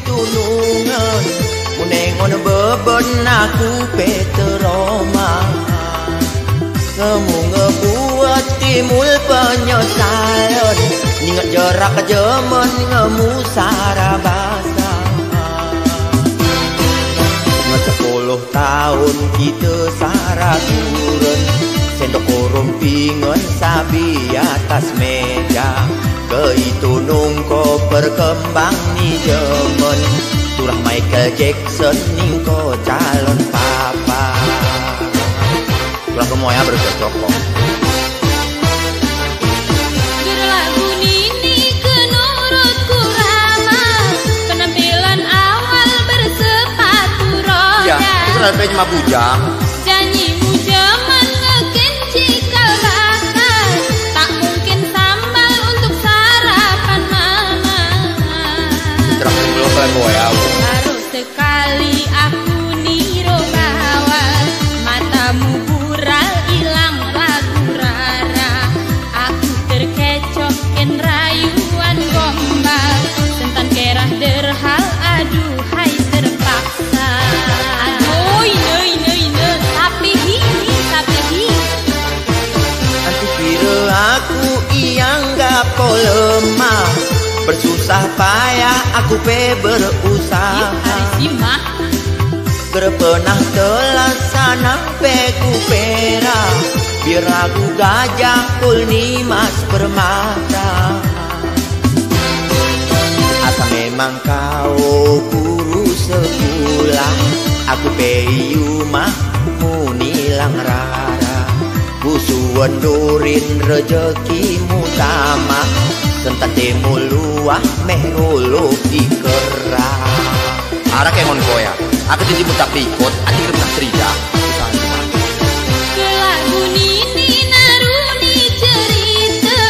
tunungan Munengon beben aku peteroma Ngemu ngebuat timul penyesalan Ningat jerak jemen ngemu sarabasa 10 tahun kita saraturen Sendok kurung pingon sabi atas meja Keitu nungko berkembang ni jemen Turah Michael Jackson ningko calon papa Turah kemoya bercocok kok Lagu Nini kenurutku ramah Penampilan awal bersepatu roda Ya, itu terlalu cuma bujang Janjimu jaman ngeken cikal bakal Tak mungkin sambal untuk sarapan mama Terang belum kelemboya Baru sekali aku niro bawal Matamu bural hilang lagu rara Aku terkecoh ken rayuan gombal Sentan kerah derhal aduhai terpaksa Aduh ine Tapi hi Nanti kira aku yang gak lemah Bersusah payah aku berusaha Berpenah telasana ku pera Biar aku gajah kul nimas permata Asa memang kau guru sekolah Aku peyu mah munilang rara Busuan durin rezekimu tamah Sentan temu luah meh ulu ikerah Arah kemon koya Aku jadi butak pikot Adi kertas trida Ke lagu Nini naruni cerita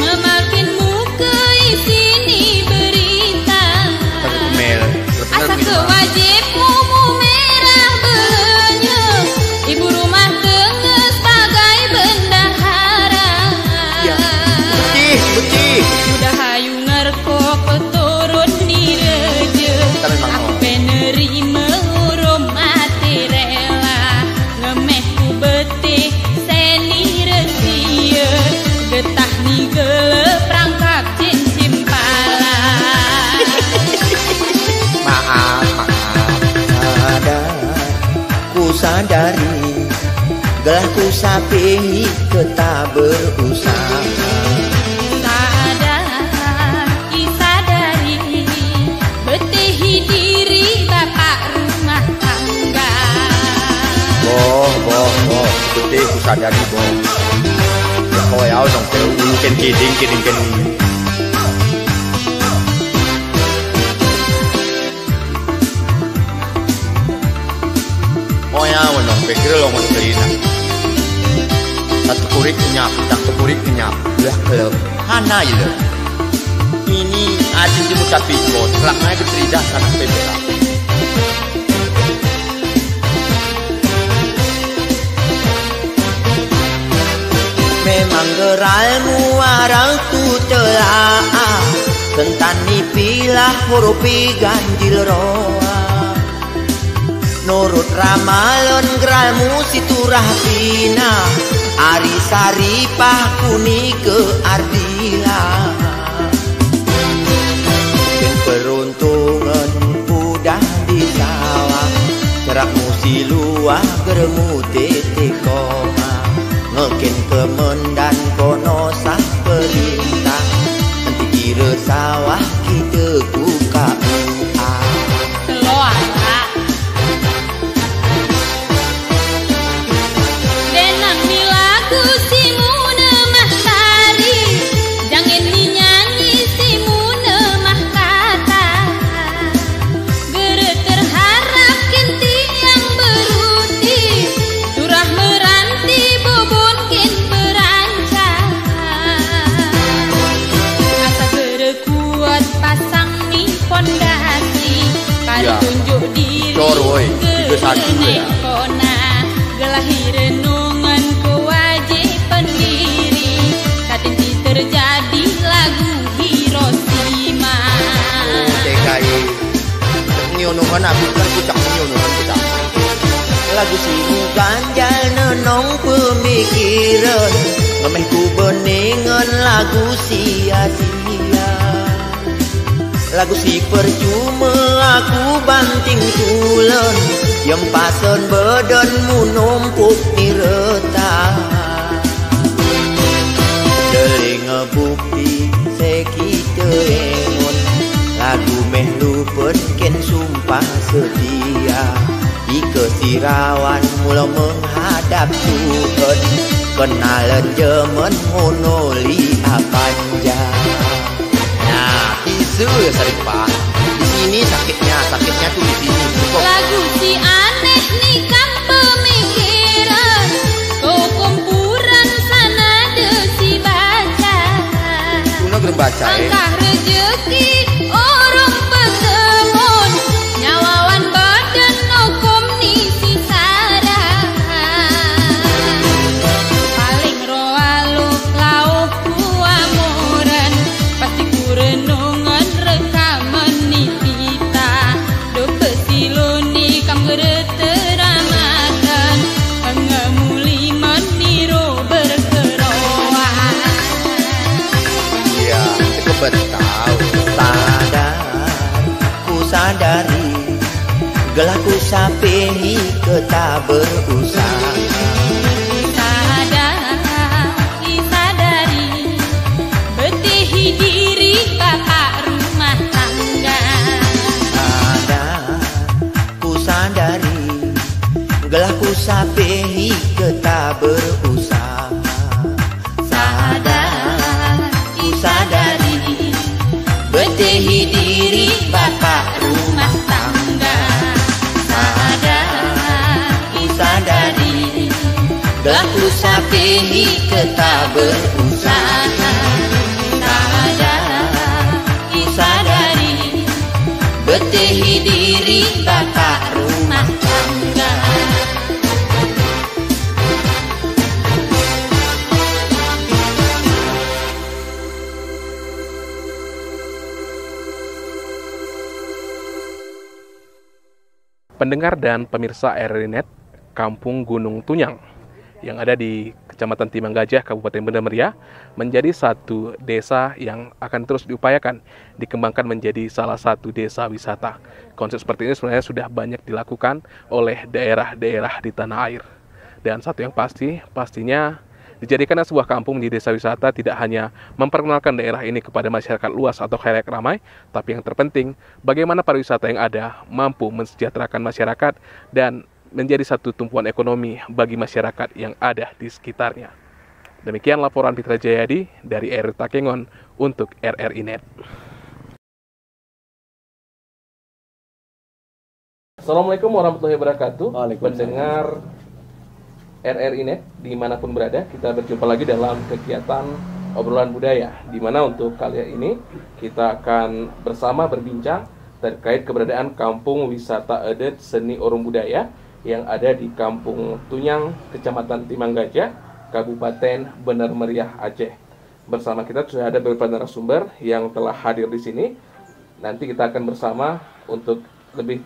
Memakinmu ke isini berita Asa kewajibmu merah belanya Ibu rumah tengah sebagai bendahara Ya, betul Udah hayu ngerko keturun di reje Aku penerima urung mati rela Ngemehku betih seni resia Getah ni gelap rangkap cincin pala Maaf Ku sadari Gelah ku sapi tetap berusaha Sadari Betihi diri bapak rumah tangga Boh Betul ku sadari boh Ya kau ya dong Ken kiding Oh ya dong pikir lo mau selina Satu kurik kenyap Satu kurik kenyap Belah kelep Hana ya Ini asin jemut tapi kok Kelaknya bercerita sana pebela Memang geralmu arang tu telah Tentani pilah hurupi ganjil roa Nurut ramalon geralmu siturah pina Ari saripah kuni ke ardila Dan peruntungan udah di sawah Cerakmu si luah geremu titik koma Ngeken kemendan kono sah perintah Nanti kira sawah kita buka Keluar Denang ni lagu si Muna Mahtari Jangan ni nyanyi si Muna Mahkata Gere terharap kinti yang beruti Turah meranti bobon kin berancang Asa gere kuat pasang ni pondasi Kali tunjuk diri kona Gelahi renungan kewajiban diri Katinti terjadi lagu Hiroshima TKI lagu si ganjal nenong pemikiran ngemeh ku beningan lagu sia-sia lagu si percuma aku banting tulen yang pasen badanmu numpuk di retak deling bukti sekite engon lagu meh lupen ken sumpah setia ike sirawan mula menghadap Tuhan kenalan jemen monoli apanja nah isu Saripah di sini sakitnya tuh di sini lagu si aneh nikah pemikiran kau kumpuran sana desi baca kuno gerem baca angkah rezeki orang pesemun nyawawan badan hukum nisi sarang paling roalu lauh kuamuran pasti kurenungan rekaman nitita do pesiloni kam gereteramatan pengemuli meniro berkeroan iya itu bertahu sadari gelahku sapehi keta berusaha sadari betihi diri bapak rumah tangga ku sadari gelahku sapehi keta berusaha sadari betehi diri bapak rumah tangga sadari gelahku sapehi keta berusaha sadari betehi diri bapak rumah tangga Pendengar dan pemirsa RRI.net, Kampung Gunung Tunyang yang ada di Kecamatan Timang Gajah, Kabupaten Banda Meriah, menjadi satu desa yang akan terus diupayakan dikembangkan menjadi salah satu desa wisata. Konsep seperti ini sebenarnya sudah banyak dilakukan oleh daerah-daerah di tanah air. Dan satu yang pastinya dijadikan sebuah kampung di desa wisata tidak hanya memperkenalkan daerah ini kepada masyarakat luas atau khalayak ramai, tapi yang terpenting bagaimana pariwisata yang ada mampu mensejahterakan masyarakat dan menjadi satu tumpuan ekonomi bagi masyarakat yang ada di sekitarnya. Demikian laporan Fitra Jayadi dari RRI Takengon untuk RRI.net. Assalamualaikum warahmatullahi wabarakatuh. Pendengar RRI.net dimanapun berada, kita berjumpa lagi dalam kegiatan obrolan budaya, di mana untuk kali ini kita akan bersama berbincang terkait keberadaan Kampung Wisata Adat Seni Orung Budaya yang ada di Kampung Tunyang, Kecamatan Timang Gajah, Kabupaten Banda Meriah, Aceh. Bersama kita sudah ada beberapa narasumber yang telah hadir di sini. Nanti kita akan bersama untuk lebih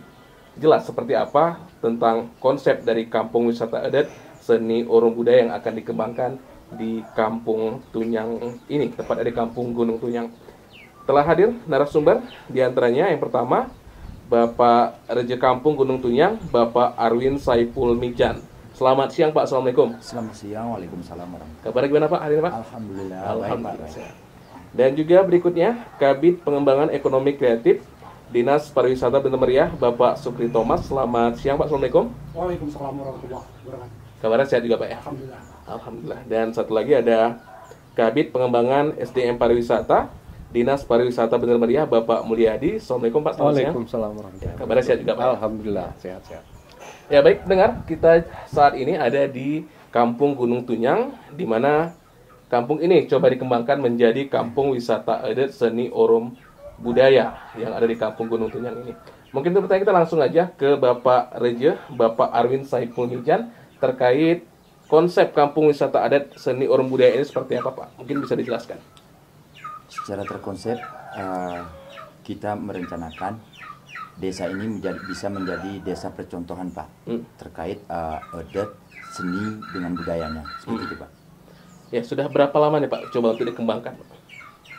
jelas seperti apa tentang konsep dari Kampung Wisata Adat Seni Orung Budaya yang akan dikembangkan di Kampung Tunyang ini, tepat di Kampung Gunung Tunyang. Telah hadir narasumber, diantaranya yang pertama Bapak Reja Kampung Gunung Tunyang, Bapak Arwin Saiful Mijan. Selamat siang Pak, Assalamualaikum. Selamat siang, waalaikumsalam warahmatullahi. Kabar gimana Pak hari ini Pak? Alhamdulillah. Alhamdulillah. Baik. Dan juga berikutnya Kabid Pengembangan Ekonomi Kreatif Dinas Pariwisata Banda Meriah, Bapak Sukri Thomas. Selamat siang Pak, Assalamualaikum. Waalaikumsalam warahmatullahi wabarakatuh. Kabarnya sehat juga Pak ya? Alhamdulillah. Alhamdulillah. Dan satu lagi ada Kabid Pengembangan SDM Pariwisata Dinas Pariwisata Banda Meriah, Bapak Mulyadi. Assalamualaikum Pak, selamat siang. Waalaikumsalam warahmatullahi wabarakatuh. Kabarnya sehat juga Pak? Alhamdulillah, sehat-sehat. Ya baik, dengar, kita saat ini ada di Kampung Gunung Tunyang, di mana kampung ini coba dikembangkan menjadi Kampung Wisata Adat Seni Orung Budaya yang ada di Kampung Gunung Tunyang ini. Mungkin pertanyaan kita langsung aja ke Bapak Reja, Bapak Arwin Saiful Mijan, terkait konsep Kampung Wisata Adat Seni Orung Budaya ini seperti apa Pak? Mungkin bisa dijelaskan. Secara terkonsep kita merencanakan desa ini bisa menjadi desa percontohan Pak, terkait adat, seni dengan budayanya, seperti itu Pak. Ya, sudah berapa lama nih Pak coba untuk dikembangkan?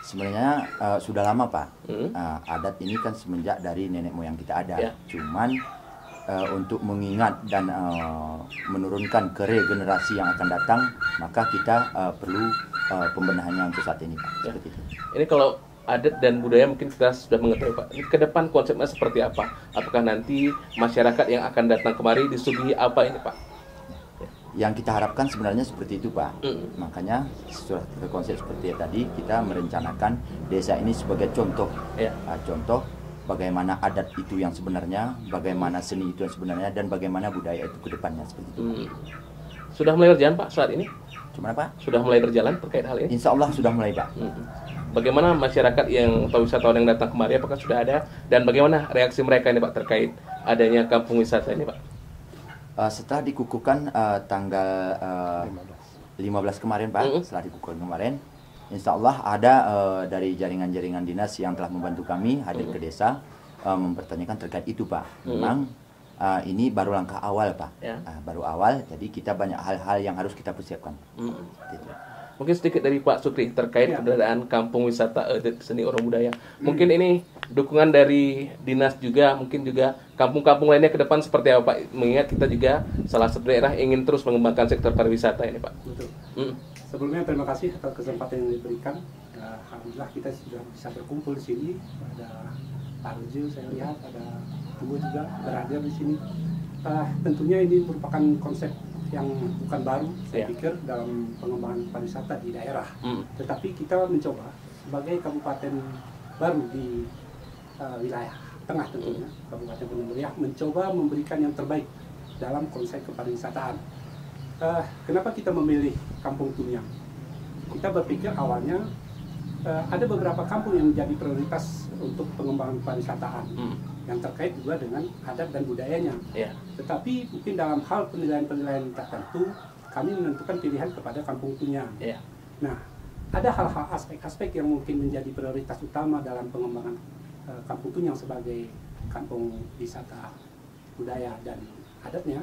Sebenarnya sudah lama Pak. Adat ini kan semenjak dari nenek moyang kita ada. Ya. Cuman untuk mengingat dan menurunkan ke generasi yang akan datang, maka kita perlu pembenahannya untuk saat ini Pak. Ya. Seperti itu. Ini kalau adat dan budaya mungkin kita sudah mengetahui Pak. Ini ke depan konsepnya seperti apa? Apakah nanti masyarakat yang akan datang kemari disuguhi apa ini Pak? Yang kita harapkan sebenarnya seperti itu Pak. Makanya sesuai konsep seperti tadi, kita merencanakan desa ini sebagai contoh. Contoh bagaimana adat itu yang sebenarnya, bagaimana seni itu yang sebenarnya, dan bagaimana budaya itu ke depannya, seperti itu. Sudah mulai berjalan Pak saat ini? Gimana Pak? Sudah mulai berjalan terkait hal ini? Insya Allah sudah mulai Pak. Bagaimana masyarakat atau wisatawan yang datang kemari, apakah sudah ada? Dan bagaimana reaksi mereka ini Pak terkait adanya kampung wisata ini Pak? Setelah dikukuhkan tanggal 15 kemarin Pak, setelah dikukuhkan kemarin, insya Allah ada dari jaringan-jaringan dinas yang telah membantu kami hadir ke desa mempertanyakan terkait itu Pak. Memang ini baru langkah awal Pak, baru awal, jadi kita banyak hal-hal yang harus kita persiapkan. Mungkin sedikit dari Pak Sukri terkait keberadaan kampung wisata adat seni orang budaya. Mungkin ini dukungan dari dinas juga, mungkin juga kampung-kampung lainnya ke depan seperti apa Pak? Mengingat kita juga salah satu daerah ingin terus mengembangkan sektor pariwisata ini Pak. Betul. Sebelumnya terima kasih atas kesempatan yang diberikan. Alhamdulillah kita sudah bisa berkumpul di sini. Ada Pak Rujil, saya lihat ada Tugu juga berada di sini. Tentunya ini merupakan konsep yang bukan baru, saya pikir, dalam pengembangan pariwisata di daerah. Tetapi kita mencoba sebagai kabupaten baru di wilayah tengah tentunya, Kabupaten Gunung Meriah, mencoba memberikan yang terbaik dalam konsep kepariwisataan. Kenapa kita memilih Kampung Tunyang? Kita berpikir awalnya ada beberapa kampung yang menjadi prioritas untuk pengembangan pariwisataan yang terkait juga dengan adat dan budayanya. Tetapi mungkin dalam hal penilaian-penilaian tertentu kami menentukan pilihan kepada Kampung Tunyang. Nah, ada hal-hal aspek-aspek yang mungkin menjadi prioritas utama dalam pengembangan Kampung Tunyang sebagai kampung wisata budaya dan adatnya.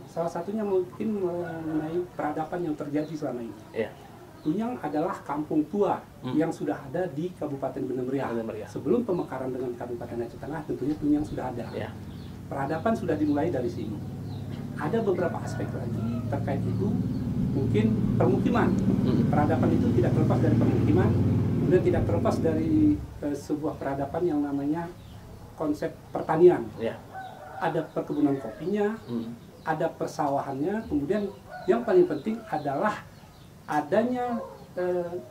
Salah satunya mungkin mengenai peradaban yang terjadi selama ini. Tunyang adalah kampung tua yang sudah ada di Kabupaten Bener Meriah. Sebelum pemekaran dengan Kabupaten Aceh Tengah, tentunya Tunyang sudah ada. Peradaban sudah dimulai dari sini. Ada beberapa aspek lagi terkait itu, mungkin permukiman. Peradaban itu tidak terlepas dari permukiman, kemudian tidak terlepas dari sebuah peradaban yang namanya konsep pertanian. Ada perkebunan kopinya, ada persawahannya, kemudian yang paling penting adalah adanya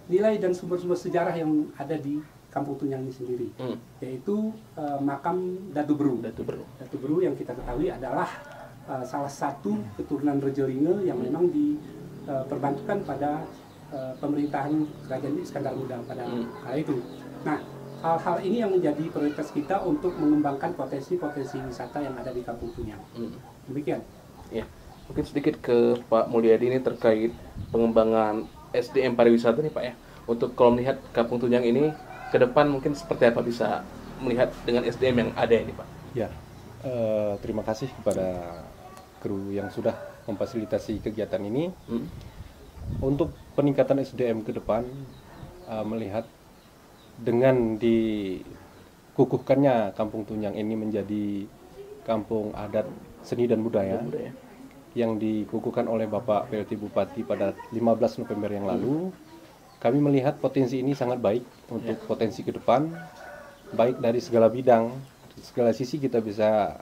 nilai dan sumber-sumber sejarah yang ada di Kampung Tunyang ini sendiri, yaitu makam Datu Beru. Datu Beru yang kita ketahui adalah salah satu keturunan Rejelinge yang memang diperbantukan pada pemerintahan Kerajaan Iskandar Muda pada kala itu. Nah, hal-hal ini yang menjadi prioritas kita untuk mengembangkan potensi-potensi wisata yang ada di Kampung Tunyang. Demikian. Mungkin sedikit ke Pak Mulyadi ini terkait pengembangan SDM pariwisata nih Pak ya. Untuk kalau melihat Kampung Tunyang ini ke depan mungkin seperti apa bisa melihat dengan SDM yang ada ini Pak? Terima kasih kepada kru yang sudah memfasilitasi kegiatan ini. Untuk peningkatan SDM ke depan, melihat dengan dikukuhkannya Kampung Tunyang ini menjadi kampung adat seni dan budaya. Yang dikukuhkan oleh Bapak PLT Bupati pada 15 November yang lalu, kami melihat potensi ini sangat baik untuk potensi ke depan, baik dari segala bidang, segala sisi kita bisa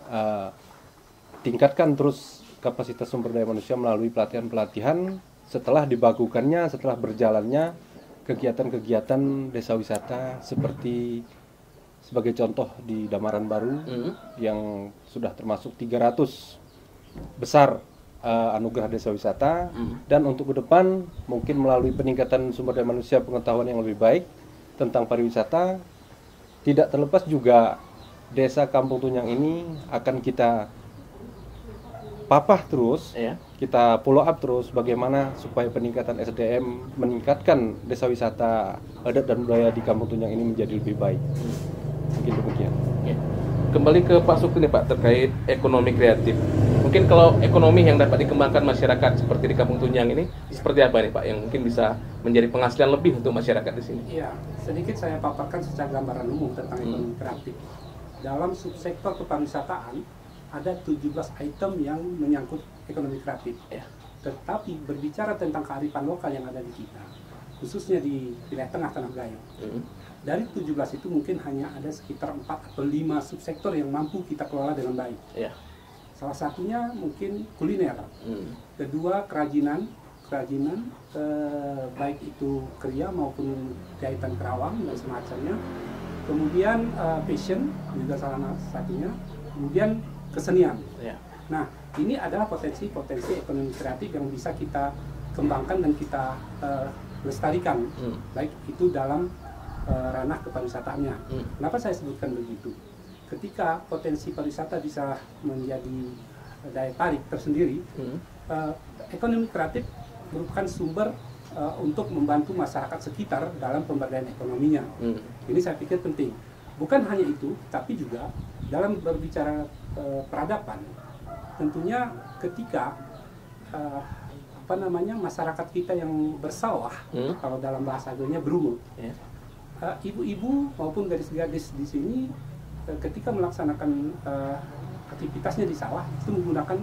tingkatkan terus kapasitas sumber daya manusia melalui pelatihan-pelatihan setelah dibakukannya, setelah berjalannya kegiatan-kegiatan desa wisata seperti sebagai contoh di Damaran Baru yang sudah termasuk 300 besar anugerah desa wisata, dan untuk ke depan mungkin melalui peningkatan sumber daya manusia, pengetahuan yang lebih baik tentang pariwisata, tidak terlepas juga desa Kampung Tunyang ini akan kita papah terus, kita follow up terus bagaimana supaya peningkatan SDM meningkatkan desa wisata adat dan budaya di Kampung Tunyang ini menjadi lebih baik. Mungkin demikian. Kembali ke Pak Sukri nih Pak, terkait ekonomi kreatif. Mungkin kalau ekonomi yang dapat dikembangkan masyarakat seperti di Kampung Tunjang ini, seperti apa nih Pak, yang mungkin bisa menjadi penghasilan lebih untuk masyarakat di sini? Iya, sedikit saya paparkan secara gambaran umum tentang ekonomi kreatif. Dalam subsektor kepariwisataan, ada 17 item yang menyangkut ekonomi kreatif. Ya. Tetapi berbicara tentang kearifan lokal yang ada di kita, khususnya di wilayah tengah Tanah Gayo, dari 17 itu mungkin hanya ada sekitar 4 atau 5 subsektor yang mampu kita kelola dengan baik. Ya. Salah satunya mungkin kuliner, kedua kerajinan, baik itu kriya maupun jahitan kerawang dan semacamnya. Kemudian fashion juga salah satunya. Kemudian kesenian. Ya. Nah, ini adalah potensi-potensi ekonomi kreatif yang bisa kita kembangkan dan kita lestarikan, baik itu dalam ranah kepariwisataannya. Kenapa saya sebutkan begitu? Ketika potensi pariwisata bisa menjadi daya tarik tersendiri, ekonomi kreatif merupakan sumber untuk membantu masyarakat sekitar dalam pemberdayaan ekonominya. Ini saya pikir penting. Bukan hanya itu, tapi juga dalam berbicara peradaban, tentunya ketika masyarakat kita yang bersawah, kalau dalam bahasa agamanya berumur, ibu-ibu maupun gadis-gadis di sini ketika melaksanakan aktivitasnya di sawah itu menggunakan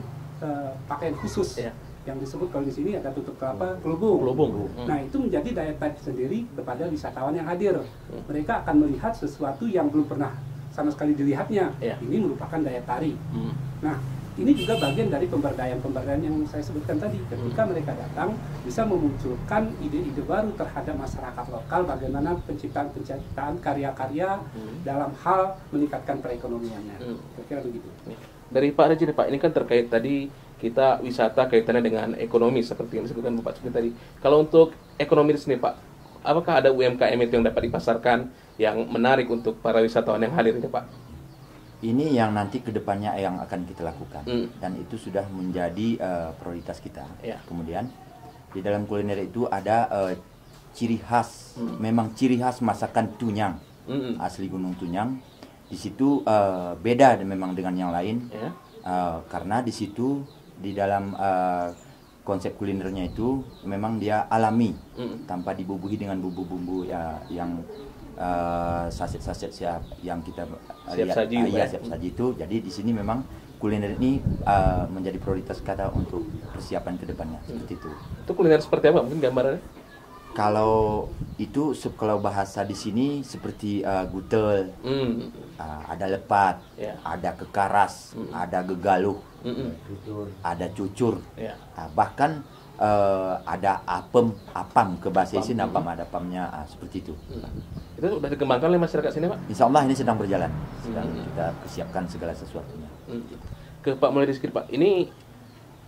pakaian khusus yang disebut kalau di sini ada tutup kelapa gelubung. Nah, itu menjadi daya tarik sendiri kepada wisatawan yang hadir. Mereka akan melihat sesuatu yang belum pernah sama sekali dilihatnya. Ini merupakan daya tarik. Nah, ini juga bagian dari pemberdayaan yang saya sebutkan tadi. Ketika mereka datang, bisa memunculkan ide-ide baru terhadap masyarakat lokal, bagaimana penciptaan karya-karya dalam hal meningkatkan perekonomiannya. Kira-kira begitu. Dari Pak Reji nih Pak, ini kan terkait tadi kita wisata kaitannya dengan ekonomi seperti yang disebutkan Bapak Sukri tadi. Kalau untuk ekonomi di sini Pak, apakah ada UMKM itu yang dapat dipasarkan yang menarik untuk para wisatawan yang hadir ini Pak? Ini yang nanti kedepannya yang akan kita lakukan dan itu sudah menjadi prioritas kita. Kemudian di dalam kuliner itu ada ciri khas, memang ciri khas masakan Tunjang, asli Gunung Tunjang. Di situ beda memang dengan yang lain, karena di situ di dalam konsep kulinernya itu memang dia alami, tanpa dibubuhi dengan bumbu-bumbu yang saset-saset siap yang kita siap saji itu. Jadi di sini memang kuliner ini menjadi prioritas kita untuk persiapan ke depannya seperti itu. Itu kuliner seperti apa? Mungkin gambarannya? Kalau itu kalau bahasa di sini seperti gutel, ada lepat, ada kekaras, ada gegaluh, ada cucur, bahkan ada apam ke bahasa sini ada apamnya seperti itu. Itu sudah dikembangkan oleh masyarakat sini Pak? Insya Allah ini sedang berjalan, sedang kita persiapkan segala sesuatunya. Ke Pak Mulai Rizky Pak, ini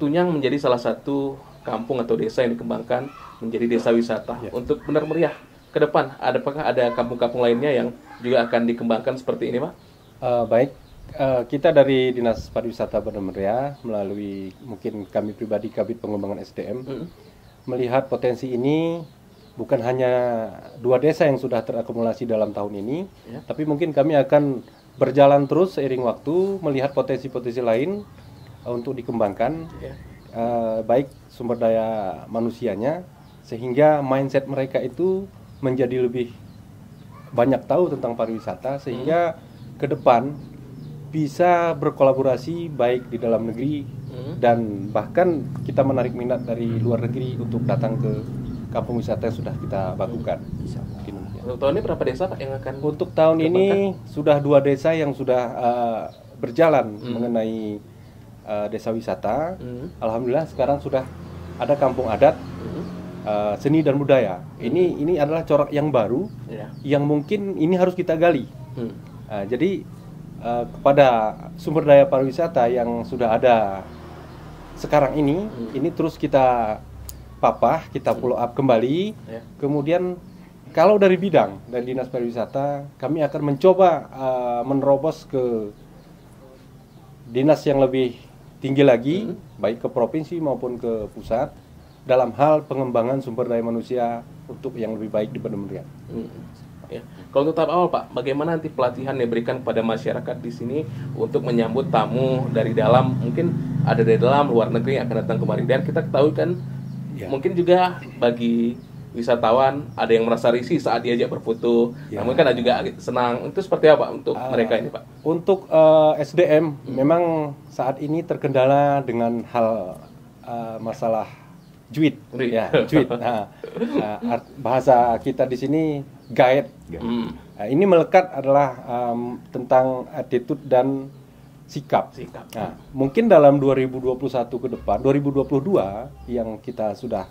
Tunjang menjadi salah satu kampung atau desa yang dikembangkan menjadi desa wisata. Untuk benar meriah ke depan, apakah ada kampung-kampung lainnya yang juga akan dikembangkan seperti ini Pak? Baik, kita dari Dinas Pariwisata Benar Meriah melalui mungkin kami pribadi Kabid Pengembangan SDM melihat potensi ini bukan hanya 2 desa yang sudah terakumulasi dalam tahun ini, tapi mungkin kami akan berjalan terus seiring waktu melihat potensi-potensi lain untuk dikembangkan, baik sumber daya manusianya, sehingga mindset mereka itu menjadi lebih banyak tahu tentang pariwisata, sehingga ke depan bisa berkolaborasi baik di dalam negeri dan bahkan kita menarik minat dari luar negeri untuk datang ke kampung wisata yang sudah kita bakukan. Untuk tahun ini berapa desa Pak yang akan? Untuk tahun ini sudah 2 desa yang sudah berjalan mengenai desa wisata. Alhamdulillah sekarang sudah ada kampung adat, seni dan budaya. Ini adalah corak yang baru, yang mungkin ini harus kita gali. Jadi kepada sumber daya pariwisata yang sudah ada sekarang ini terus kita papah, kita follow up kembali. Kemudian kalau dari bidang dari Dinas Pariwisata, kami akan mencoba menerobos ke dinas yang lebih tinggi lagi, baik ke provinsi maupun ke pusat, dalam hal pengembangan sumber daya manusia untuk yang lebih baik di Benar Meriah. Ya. Kalau untuk tahap awal Pak, bagaimana nanti pelatihan yang diberikan kepada masyarakat di sini untuk menyambut tamu dari dalam, mungkin ada dari dalam luar negeri yang akan datang kemari, dan kita ketahui kan mungkin juga bagi wisatawan ada yang merasa risih saat diajak berfoto, namun kan ada juga senang. Itu seperti apa untuk mereka ini Pak? Untuk SDM memang saat ini terkendala dengan hal masalah juit, juit. Bahasa kita di sini guide. Ini melekat adalah tentang attitude dan sikap. Mungkin dalam 2021 ke depan, 2022 yang kita sudah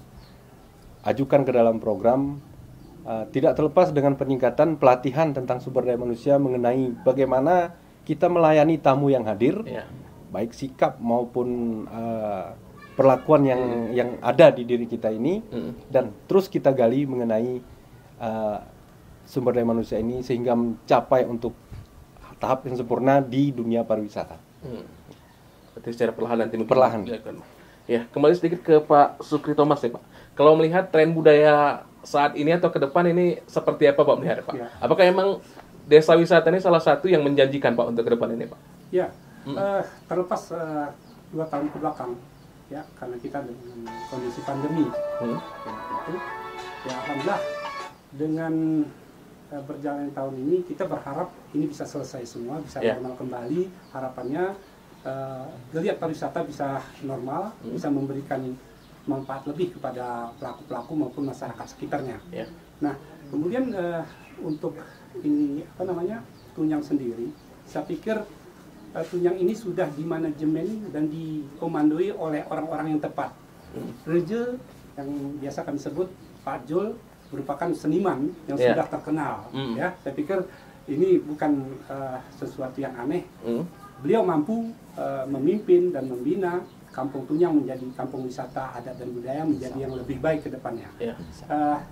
ajukan ke dalam program, tidak terlepas dengan peningkatan pelatihan tentang sumber daya manusia mengenai bagaimana kita melayani tamu yang hadir, baik sikap maupun perlakuan yang ada di diri kita ini, dan terus kita gali mengenai sumber daya manusia ini sehingga mencapai untuk tahap yang sempurna di dunia pariwisata. Berarti secara perlahan nanti perlahan. Ya, kembali sedikit ke Pak Sukri Thomas ya Pak. Kalau melihat tren budaya saat ini atau ke depan ini seperti apa Pak melihat Pak? Apakah emang desa wisata ini salah satu yang menjanjikan Pak untuk ke depan ini Pak? Ya, terlepas 2 tahun ke belakang, ya karena kita dengan kondisi pandemi, ya alhamdulillah dengan berjalan tahun ini kita berharap ini bisa selesai semua, bisa normal kembali. Harapannya geliat pariwisata bisa normal, bisa memberikan manfaat lebih kepada pelaku-pelaku maupun masyarakat sekitarnya. Nah, kemudian untuk ini Tunyang sendiri, saya pikir Tunyang ini sudah dimanajemen dan dikomandoi oleh orang-orang yang tepat. Reje yang biasa kami sebut Pak Jul merupakan seniman yang sudah terkenal. Ya, saya pikir ini bukan sesuatu yang aneh. Beliau mampu memimpin dan membina Kampung Tunyang menjadi kampung wisata adat dan budaya menjadi yang lebih baik ke depannya.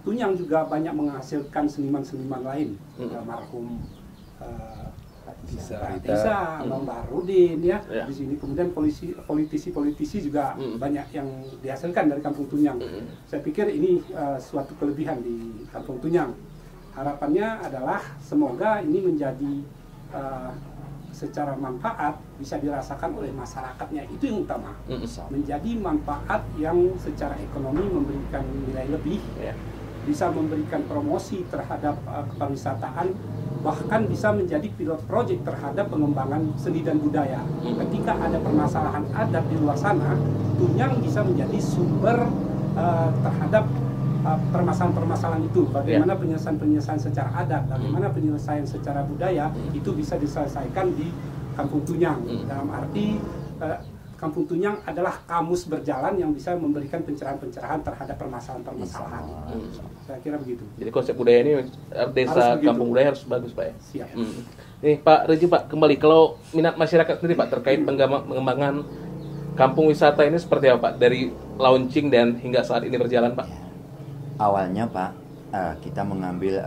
Tunyang juga banyak menghasilkan seniman-seniman lain, almarhum Tisa, Bang Barudin ya. Di sini kemudian politisi-politisi juga banyak yang dihasilkan dari Kampung Tunyang. Saya pikir ini suatu kelebihan di Kampung Tunyang. Harapannya adalah semoga ini menjadi secara manfaat bisa dirasakan oleh masyarakatnya, itu yang utama. Menjadi manfaat yang secara ekonomi memberikan nilai lebih, bisa memberikan promosi terhadap kepariwisataan, bahkan bisa menjadi pilot project terhadap pengembangan seni dan budaya. Ketika ada permasalahan adat di luar sana, Tunyang bisa menjadi sumber terhadap permasalahan-permasalahan itu. Bagaimana penyelesaian secara adat, bagaimana penyelesaian secara budaya, itu bisa diselesaikan di Kampung Tunyang. Dalam arti Kampung Tunyang adalah kamus berjalan yang bisa memberikan pencerahan-pencerahan terhadap permasalahan-permasalahan. Saya kira begitu. Jadi konsep budaya ini, desa kampung budaya harus bagus Pak ya? Siap. Nih Pak Reji Pak, kembali kalau minat masyarakat sendiri Pak terkait pengembangan kampung wisata ini seperti apa Pak? Dari launching dan hingga saat ini berjalan Pak? Awalnya Pak, kita mengambil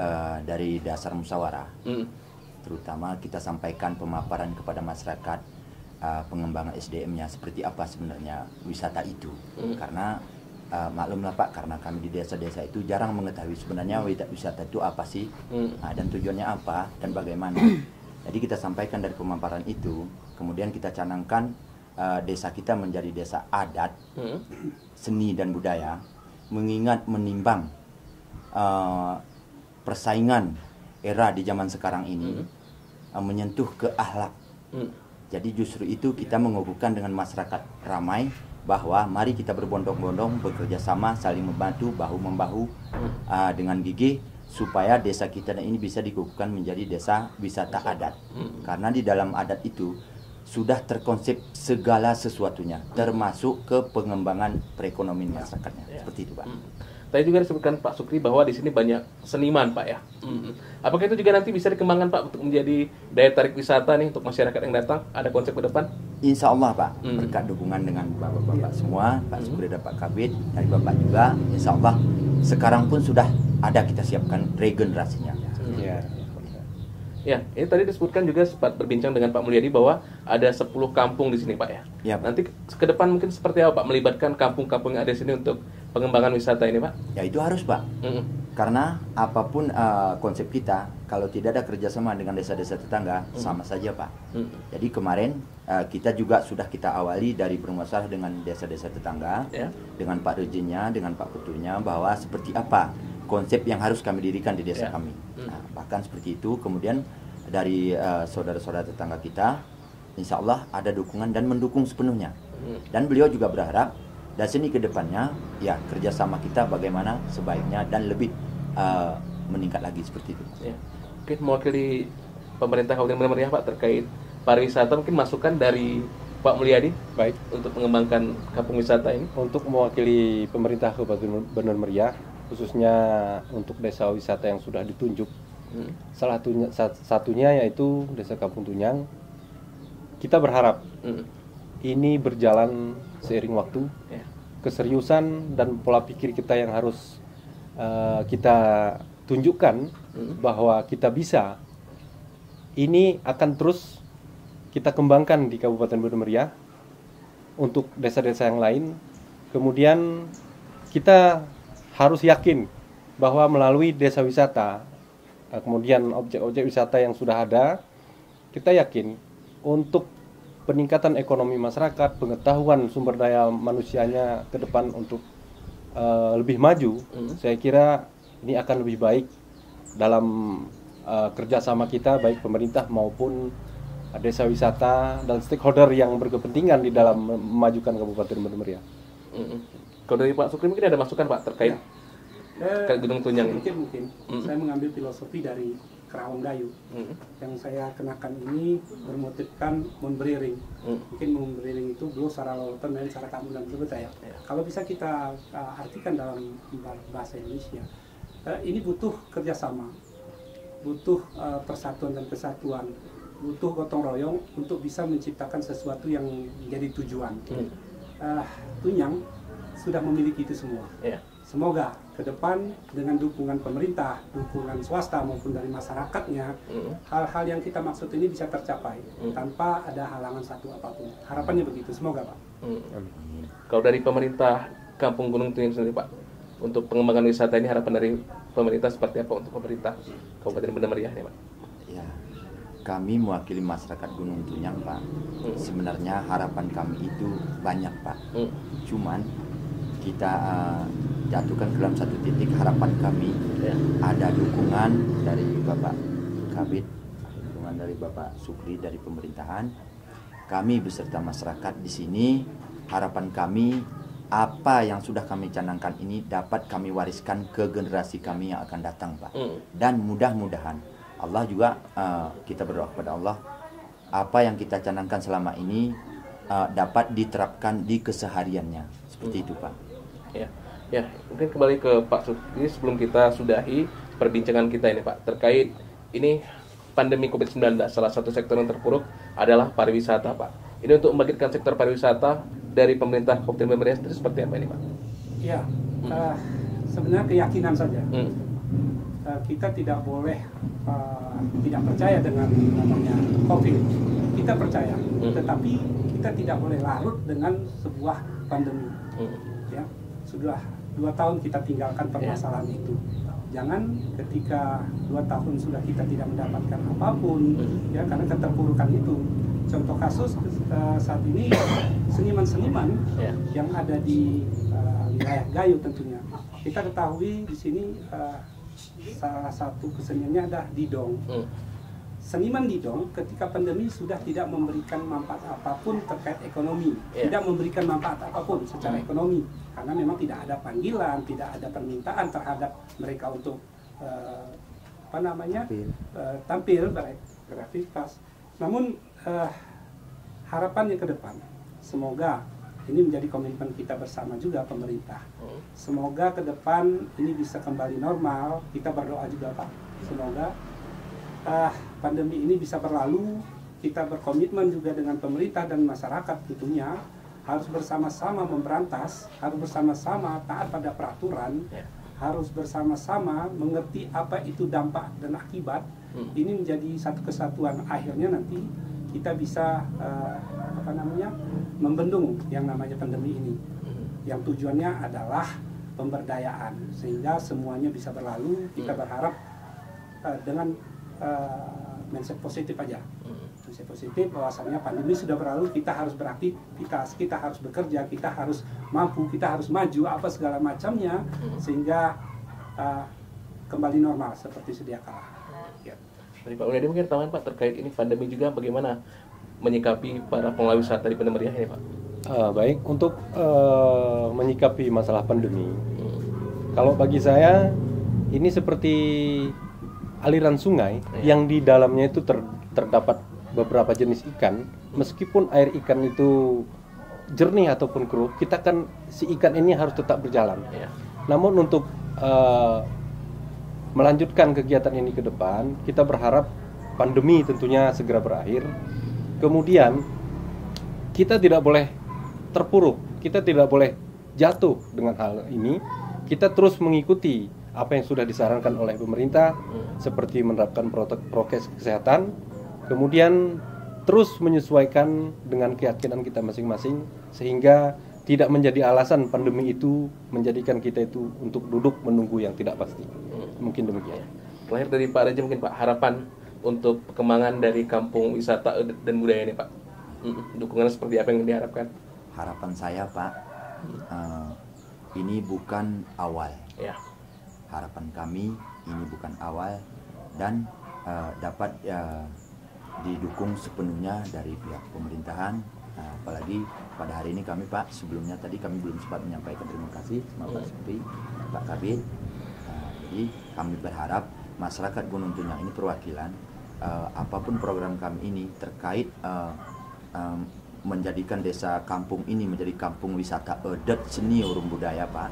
dari dasar musyawarah. Terutama kita sampaikan pemaparan kepada masyarakat pengembangan SDM-nya seperti apa sebenarnya wisata itu. Karena maklumlah Pak, karena kami di desa-desa itu jarang mengetahui sebenarnya wisata itu apa sih, dan tujuannya apa dan bagaimana. Jadi kita sampaikan dari pemaparan itu, kemudian kita canangkan desa kita menjadi desa adat, seni dan budaya, mengingat menimbang persaingan era di zaman sekarang ini menyentuh ke akhlak. Jadi justru itu kita mengukuhkan dengan masyarakat ramai bahwa mari kita berbondong-bondong bekerja sama, saling membantu, bahu-membahu dengan gigih supaya desa kita ini bisa dikukuhkan menjadi desa wisata adat. Karena di dalam adat itu sudah terkonsep segala sesuatunya, termasuk ke pengembangan perekonomian masyarakatnya. Seperti itu Pak. Tadi juga disebutkan Pak Sukri bahwa di sini banyak seniman Pak ya. Apakah itu juga nanti bisa dikembangkan Pak untuk menjadi daya tarik wisata nih untuk masyarakat yang datang? Ada konsep ke depan? Insya Allah Pak, berkat dukungan dengan Bapak-Bapak semua, Pak Sukri dan Pak Kabid, dari Bapak juga, Insya Allah sekarang pun sudah ada kita siapkan regenerasinya. Ya, ini tadi disebutkan juga sempat berbincang dengan Pak Mulyadi bahwa ada 10 kampung di sini Pak ya. Nanti ke depan mungkin seperti apa Pak melibatkan kampung-kampung yang ada di sini untuk pengembangan wisata ini Pak? Ya itu harus Pak. Karena apapun konsep kita, kalau tidak ada kerjasama dengan desa-desa tetangga, sama saja Pak. Jadi kemarin kita juga sudah kita awali dari bermasalah dengan desa-desa tetangga, dengan Pak Rejennya, dengan Pak Ketuanya, bahwa seperti apa konsep yang harus kami dirikan di desa kami. Nah, bahkan seperti itu, kemudian dari saudara-saudara tetangga kita, insya Allah ada dukungan dan mendukung sepenuhnya. Dan beliau juga berharap dari sini ke depannya, ya kerjasama kita bagaimana sebaiknya dan lebih meningkat lagi seperti itu. Ya. Mungkin mewakili pemerintah Kabupaten Bener Meriah Pak terkait pariwisata, mungkin masukan dari Pak Mulyadi Baik, untuk mengembangkan kampung wisata ini. untuk mewakili pemerintah Kabupaten Bener Meriah, khususnya untuk desa wisata yang sudah ditunjuk, salah satunya yaitu Desa Kampung Tunyang. Kita berharap ini berjalan seiring waktu, keseriusan dan pola pikir kita yang harus kita tunjukkan bahwa kita bisa. Ini akan terus kita kembangkan di Kabupaten Bener Meriah untuk desa-desa yang lain. Kemudian kita harus yakin bahwa melalui desa wisata, kemudian objek-objek wisata yang sudah ada, kita yakin untuk peningkatan ekonomi masyarakat, pengetahuan sumber daya manusianya ke depan untuk lebih maju. Saya kira ini akan lebih baik dalam kerjasama kita, baik pemerintah maupun desa wisata dan stakeholder yang berkepentingan di dalam memajukan Kabupaten Bener Meriah. Kalau dari Pak Sukri mungkin ada masukan Pak terkait Gunung Tunyang ini? Mungkin. Saya mengambil filosofi dari Kerawang Gayo. Yang saya kenakan ini bermotifkan memberi ring. Mungkin memberi ring itu belum secara lautan dan secara kamu dan betul ya. Kalau bisa kita artikan dalam bahasa Indonesia, ini butuh kerjasama, butuh persatuan dan kesatuan, butuh gotong royong untuk bisa menciptakan sesuatu yang menjadi tujuan. Tunyang sudah memiliki itu semua. Semoga ke depan dengan dukungan pemerintah, dukungan swasta maupun dari masyarakatnya, hal-hal yang kita maksud ini bisa tercapai tanpa ada halangan satu apapun. Harapannya begitu, semoga Pak. Kalau dari pemerintah Kampung Gunung Tunyang sendiri Pak, untuk pengembangan wisata ini harapan dari pemerintah seperti apa untuk pemerintah Kabupaten Bener Meriah ini Pak? Ya, kami mewakili masyarakat Gunung Tunyang Pak. Sebenarnya harapan kami itu banyak Pak. Cuman kita jatuhkan ke dalam satu titik harapan kami, ada dukungan dari Bapak Kabid, dukungan dari Bapak Sukri dari pemerintahan. Kami beserta masyarakat di sini, harapan kami apa yang sudah kami canangkan ini dapat kami wariskan ke generasi kami yang akan datang Pak. Dan mudah-mudahan Allah juga, kita berdoa kepada Allah, apa yang kita canangkan selama ini dapat diterapkan di kesehariannya. Seperti itu Pak. Ya, mungkin kembali ke Pak Sukri sebelum kita sudahi perbincangan kita ini Pak, terkait ini pandemi COVID-19, salah satu sektor yang terpuruk adalah pariwisata Pak. Ini untuk membangkitkan sektor pariwisata dari pemerintah Kabupaten Bener Meriah sendiri seperti apa ini Pak? Ya, sebenarnya keyakinan saja. Kita tidak boleh tidak percaya dengan namanya COVID. Kita percaya, tetapi kita tidak boleh larut dengan sebuah pandemi. Ya, sudah 2 tahun kita tinggalkan permasalahan itu. Jangan ketika 2 tahun sudah kita tidak mendapatkan apapun, ya karena keterpurukan itu. Contoh kasus saat ini seniman-seniman yang ada di wilayah Gayo tentunya. Kita ketahui di sini salah satu keseniannya adalah didong. Seniman didong ketika pandemi sudah tidak memberikan manfaat apapun terkait ekonomi, tidak memberikan manfaat apapun secara ekonomi, karena memang tidak ada panggilan, tidak ada permintaan terhadap mereka untuk tampil beraktivitas. Namun harapannya ke depan, semoga ini menjadi komitmen kita bersama juga pemerintah. Semoga ke depan ini bisa kembali normal. Kita berdoa juga Pak, semoga pandemi ini bisa berlalu. Kita berkomitmen juga dengan pemerintah dan masyarakat tentunya harus bersama-sama memberantas, harus bersama-sama taat pada peraturan, harus bersama-sama mengerti apa itu dampak dan akibat. Ini menjadi satu kesatuan. Akhirnya nanti kita bisa membendung yang namanya pandemi ini. Yang tujuannya adalah pemberdayaan sehingga semuanya bisa berlalu. Kita berharap dengan mindset positif aja, mindset positif bahwasanya pandemi sudah berlalu, kita harus beraktivitas, kita harus bekerja, kita harus mampu, kita harus maju apa segala macamnya sehingga kembali normal seperti sedia kala. Ya. Dari Pak Mulyadi mungkin tambahan Pak terkait ini pandemi juga bagaimana menyikapi para pengelola wisata di Banda Meriah ini Pak? Baik, untuk menyikapi masalah pandemi, kalau bagi saya ini seperti aliran sungai yang di dalamnya itu terdapat beberapa jenis ikan. Meskipun air ikan itu jernih ataupun keruh, kita kan si ikan ini harus tetap berjalan. Namun untuk melanjutkan kegiatan ini ke depan, kita berharap pandemi tentunya segera berakhir. Kemudian kita tidak boleh terpuruk, kita tidak boleh jatuh dengan hal ini. Kita terus mengikuti apa yang sudah disarankan oleh pemerintah, seperti menerapkan prokes kesehatan, kemudian terus menyesuaikan dengan keyakinan kita masing-masing, sehingga tidak menjadi alasan pandemi itu menjadikan kita itu untuk duduk menunggu yang tidak pasti. Mungkin demikian. Terakhir dari Pak Raja mungkin Pak, harapan untuk perkembangan dari kampung wisata dan budaya ini Pak. Dukungan seperti apa yang diharapkan? Harapan saya Pak, ini bukan awal. Ya. Harapan kami ini bukan awal dan dapat didukung sepenuhnya dari pihak pemerintahan. Apalagi pada hari ini kami Pak, sebelumnya tadi kami belum sempat menyampaikan terima kasih sama Pak Supri, Pak Kabid. Jadi kami berharap masyarakat Gunung Tunyang ini perwakilan, apapun program kami ini terkait menjadikan desa kampung ini menjadi kampung wisata adat seni urung budaya Pak.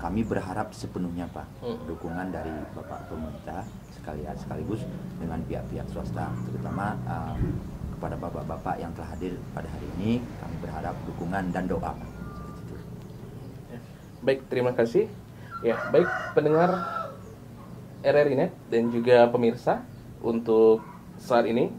Kami berharap sepenuhnya Pak dukungan dari Bapak pemerintah sekaligus dengan pihak-pihak swasta, terutama kepada bapak-bapak yang telah hadir pada hari ini. Kami berharap dukungan dan doa Pak. Baik, terima kasih. Ya, baik pendengar RRI Net dan juga pemirsa, untuk saat ini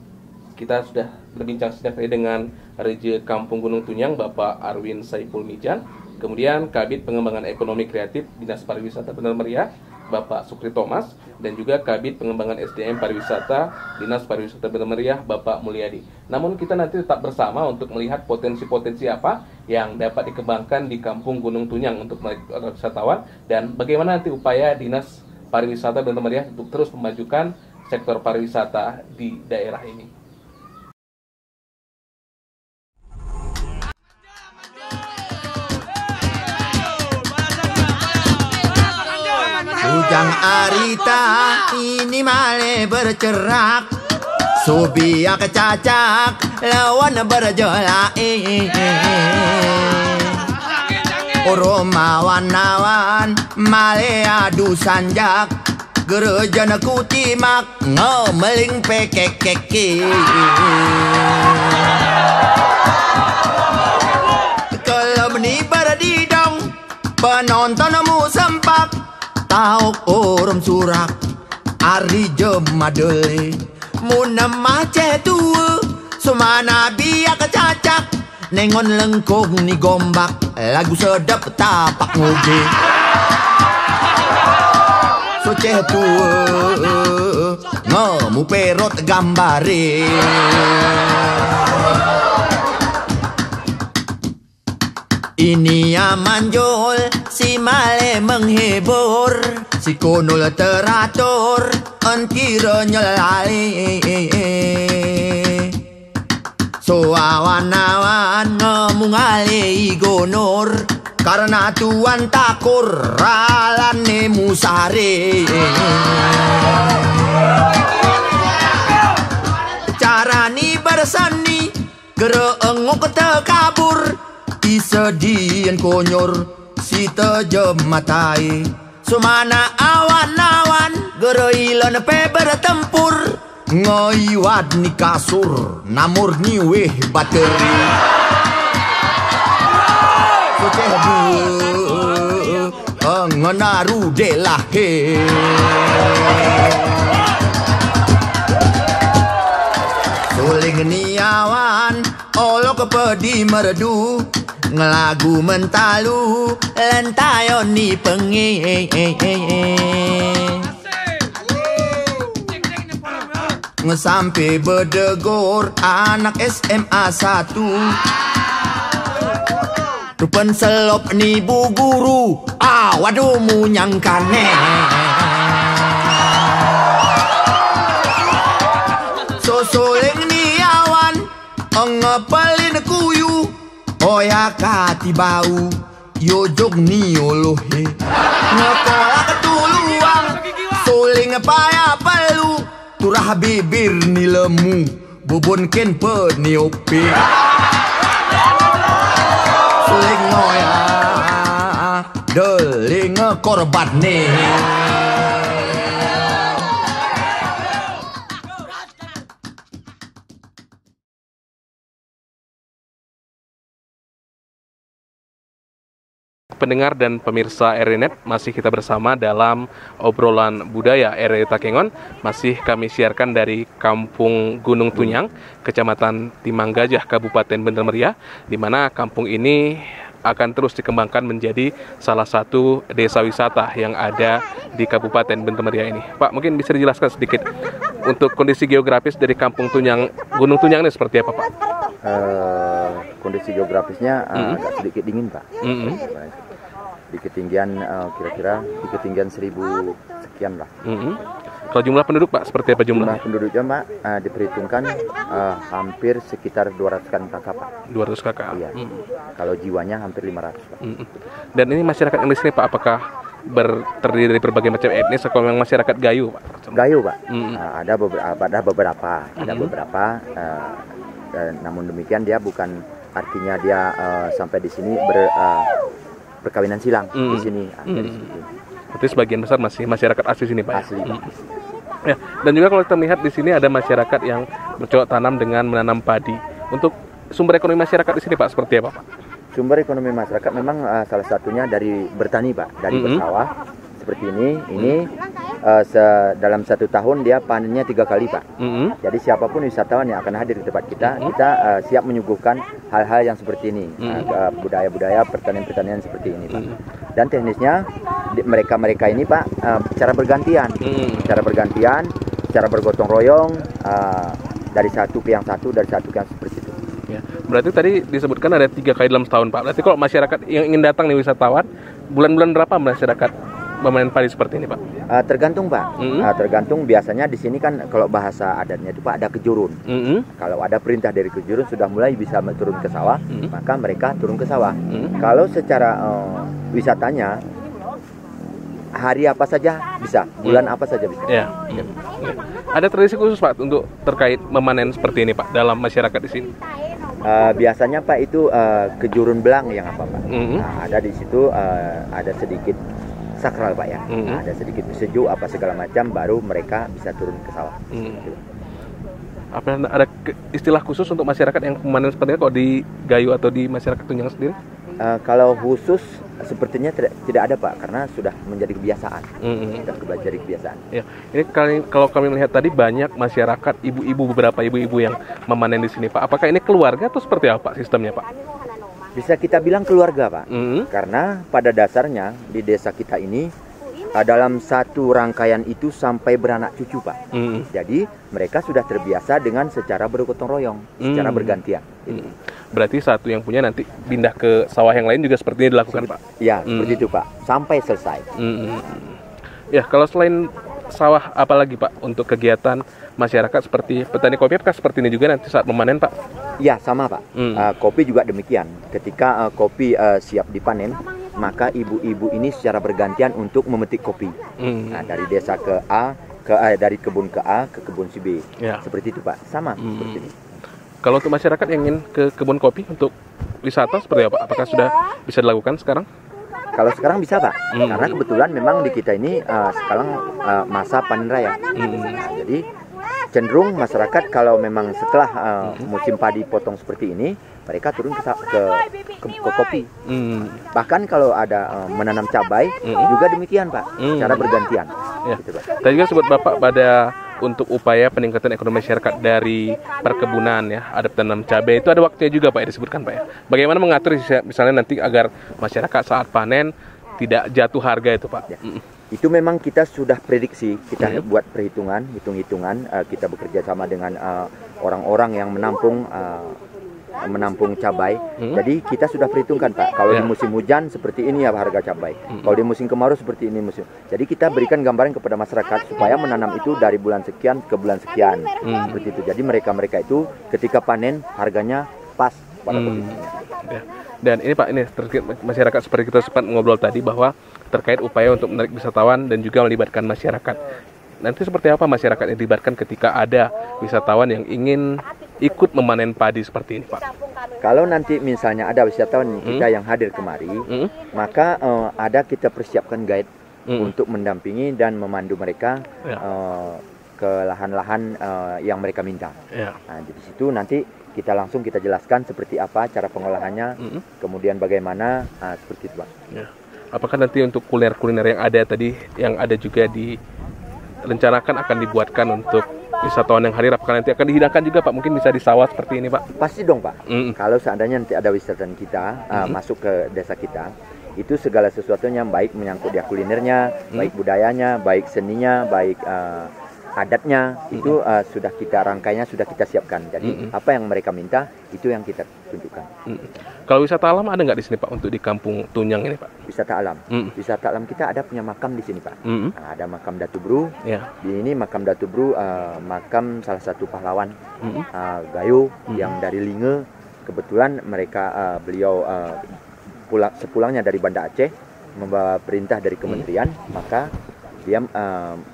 kita sudah berbincang sejenak dengan Raja Kampung Gunung Tunyang Bapak Arwin Saiful Mijan, kemudian Kabid Pengembangan Ekonomi Kreatif Dinas Pariwisata Banda Meriah Bapak Supri Thomas, dan juga Kabid Pengembangan SDM Pariwisata Dinas Pariwisata Banda Meriah Bapak Mulyadi. Namun kita nanti tetap bersama untuk melihat potensi-potensi apa yang dapat dikembangkan di Kampung Gunung Tunyang untuk wisatawan, dan bagaimana nanti upaya Dinas Pariwisata Banda Meriah untuk terus memajukan sektor pariwisata di daerah ini. Ujang arita ini male bercerak, subiak cacak lawan berjolak. Romawan-nawan male adu sanjak, gerejana kutimak ngomeling pekek-keki. Kalau meni berdidong penonton mu sempak, tahu orang surak ari jemadele muna mace tua sumana biak cacak nengon lengkung ni gombak lagu sedap tapak ngoge soceh tua ngomu perot gambare. Ini amanjol, si male menghibur, si konul teratur, entira nyelali. So awan-awan ngemungali gonor, karena tuan takur ralane musare. Carani bersani, gerengok tekabur, isedian konyor si tejematai, sumana awan-awan gereilan pe bertempur, ngoiwad ni kasur namur ni weh bateri. Soceh bu ngenaru delahe. Suling ni awan olok pedi merdu, ngelagu mentalu lentayon ni pengi ngesampe bedegor anak SMA 1 Rupen selop ni bu guru waduh munyangkane sosoleng ni awan ngepelin kuyu oya kati bau yojog ni olohe ngekolak ketuluang soling paya pelu turah bibir ni lemu bubun ken peniope soling ngoya deling korban nih Pendengar dan pemirsa RRI.net, masih kita bersama dalam obrolan budaya RRI Takengon. Masih kami siarkan dari Kampung Gunung Tunyang, Kecamatan Timang Gajah, Kabupaten Bener Meriah, di mana kampung ini akan terus dikembangkan menjadi salah satu desa wisata yang ada di Kabupaten Bener Meriah ini. Pak, mungkin bisa dijelaskan sedikit untuk kondisi geografis dari Kampung Tunyang, Gunung Tunyang ini seperti apa, Pak? Kondisi geografisnya agak sedikit dingin, Pak. Di ketinggian kira-kira di ketinggian 1000 sekian lah. Kalau jumlah penduduk, Pak, seperti apa jumlah? Jumlah penduduknya, Pak, diperhitungkan hampir sekitar 200-an kakak, Pak. 200 kakak. Iya. Kalau jiwanya hampir 500, Pak. Dan ini masyarakat yang di sini, Pak, apakah terdiri dari berbagai macam etnis atau memang masyarakat Gayo, Pak? Gayo, Pak. Ada beberapa, namun demikian dia bukan artinya dia sampai di sini perkawinan silang di sini. Berarti sebagian besar masih masyarakat asli sini, Pak. Asli, Pak. Ya, dan juga kalau kita melihat di sini ada masyarakat yang bercocok tanam dengan menanam padi. Untuk sumber ekonomi masyarakat di sini, Pak, seperti apa, Pak? Sumber ekonomi masyarakat memang salah satunya dari bertani, Pak, dari bersawah seperti ini. Dalam 1 tahun dia panennya 3 kali, Pak. Jadi siapapun wisatawan yang akan hadir di tempat kita siap menyuguhkan hal-hal yang seperti ini, budaya-budaya pertanian-pertanian seperti ini, Pak. Dan teknisnya mereka ini, Pak, cara bergantian, cara bergotong royong dari satu ke yang satu, dari satu ke yang seperti itu. Ya, berarti tadi disebutkan ada 3 kali dalam setahun, Pak. Berarti kalau masyarakat yang ingin datang nih wisatawan, bulan-bulan berapa masyarakat memanen padi seperti ini, Pak? Tergantung, Pak. Tergantung, biasanya di sini kan kalau bahasa adatnya itu, Pak, ada kejurun. Kalau ada perintah dari kejurun sudah mulai bisa turun ke sawah, maka mereka turun ke sawah. Kalau secara wisatanya hari apa saja bisa, bulan apa saja bisa. Ya. Ada tradisi khusus, Pak, untuk terkait memanen seperti ini, Pak, dalam masyarakat di sini? Biasanya, Pak, itu kejurun belang yang apa, Pak? Ada di situ ada sedikit sakral, Pak, ya. Ada sedikit sejuk apa segala macam, baru mereka bisa turun ke sawah. Apa ada istilah khusus untuk masyarakat yang memanen seperti itu, kalau di Gayo atau di masyarakat Tunyang sendiri? Kalau khusus sepertinya tidak ada, Pak, karena sudah menjadi kebiasaan. Sudah menjadi kebiasaan. Ya, ini kalau kami melihat tadi banyak masyarakat beberapa ibu-ibu yang memanen di sini, Pak. Apakah ini keluarga atau seperti apa sistemnya, Pak? Bisa kita bilang keluarga, Pak. Karena pada dasarnya di desa kita ini dalam satu rangkaian itu sampai beranak cucu, Pak. Jadi mereka sudah terbiasa dengan secara bergotong royong, secara bergantian. Berarti satu yang punya nanti pindah ke sawah yang lain juga seperti ini dilakukan, Pak? Ya, seperti itu, Pak. Sampai selesai. Ya, kalau selain sawah, apalagi, Pak, untuk kegiatan masyarakat seperti petani kopi, apakah seperti ini juga nanti saat memanen, Pak? Ya, sama, Pak. Kopi juga demikian. Ketika kopi siap dipanen, maka ibu-ibu ini secara bergantian untuk memetik kopi. Dari desa ke A, dari kebun ke A ke kebun si B. Ya. Seperti itu, Pak. Sama seperti itu. Kalau untuk masyarakat yang ingin ke kebun kopi untuk wisata seperti apa? Apakah sudah bisa dilakukan sekarang? Kalau sekarang bisa, Pak. Karena kebetulan memang di kita ini sekarang masa panen raya. Jadi cenderung masyarakat kalau memang setelah musim padi potong seperti ini, mereka turun ke kopi. Bahkan kalau ada menanam cabai juga demikian, Pak. Cara bergantian. Ya. Gitu, Pak. Tadi juga sebut Bapak pada untuk upaya peningkatan ekonomi masyarakat dari perkebunan ya, ada tanam cabai itu ada waktunya juga Pak ya, disebutkan Pak ya. Bagaimana mengatur misalnya nanti agar masyarakat saat panen tidak jatuh harga itu Pak? Ya. Itu memang kita sudah prediksi, kita buat perhitungan, hitung-hitungan, kita bekerja sama dengan orang-orang yang menampung cabai. Jadi kita sudah perhitungkan Pak, kalau di musim hujan seperti ini ya harga cabai. Kalau di musim kemarau seperti ini musim. Jadi kita berikan gambaran kepada masyarakat supaya menanam itu dari bulan sekian ke bulan sekian. Seperti itu. Jadi mereka itu ketika panen harganya pas pada posisinya. Ya. Dan ini Pak, ini terkait masyarakat seperti kita sempat ngobrol tadi bahwa terkait upaya untuk menarik wisatawan dan juga melibatkan masyarakat. Nanti seperti apa masyarakat yang dilibatkan ketika ada wisatawan yang ingin ikut memanen padi seperti ini Pak? Kalau nanti misalnya ada wisatawan kita yang hadir kemari, maka ada kita persiapkan guide untuk mendampingi dan memandu mereka ke lahan-lahan yang mereka minta. Nah, di situ nanti kita langsung kita jelaskan seperti apa cara pengolahannya, kemudian bagaimana, seperti itu Pak. Apakah nanti untuk kuliner-kuliner yang ada tadi, yang ada juga direncanakan akan dibuatkan untuk wisatawan yang hadir, apakah nanti akan dihidangkan juga Pak? Mungkin bisa di sawah seperti ini Pak? Pasti dong Pak. Kalau seandainya nanti ada wisatawan kita masuk ke desa kita, itu segala sesuatunya baik menyangkut dia kulinernya, baik budayanya, baik seninya, baik adatnya, itu sudah kita rangkainya, sudah kita siapkan. Jadi apa yang mereka minta itu yang kita tunjukkan. Kalau wisata alam ada nggak di sini Pak untuk di Kampung Tunyang ini Pak? Wisata alam. Wisata alam kita ada punya makam di sini Pak. Nah, ada makam Datu Bru. Di ini makam Datu Bru, makam salah satu pahlawan Gayo yang dari Linge. Kebetulan mereka beliau sepulangnya dari Banda Aceh membawa perintah dari kementerian, maka dia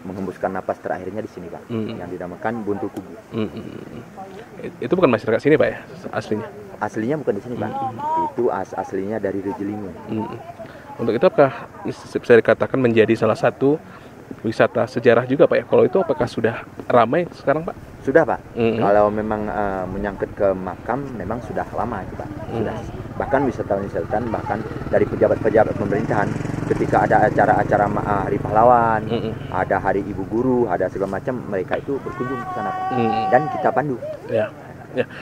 menghembuskan napas terakhirnya di sini Pak, yang dinamakan Buntu Kubu. Itu bukan masyarakat sini Pak ya, aslinya? Aslinya bukan di sini Pak, itu aslinya dari Rejelingo. Untuk itu apakah bisa dikatakan menjadi salah satu wisata sejarah juga Pak ya? Kalau itu apakah sudah ramai sekarang Pak? Sudah Pak, kalau memang menyangkut ke makam memang sudah lama itu Pak. Sudah. Bahkan wisatawan-wisatawan, bahkan dari pejabat-pejabat pemerintahan, ketika ada acara-acara Hari Pahlawan, ada Hari Ibu Guru, ada segala macam, mereka itu berkunjung ke sana Pak. Dan kita pandu. Ya.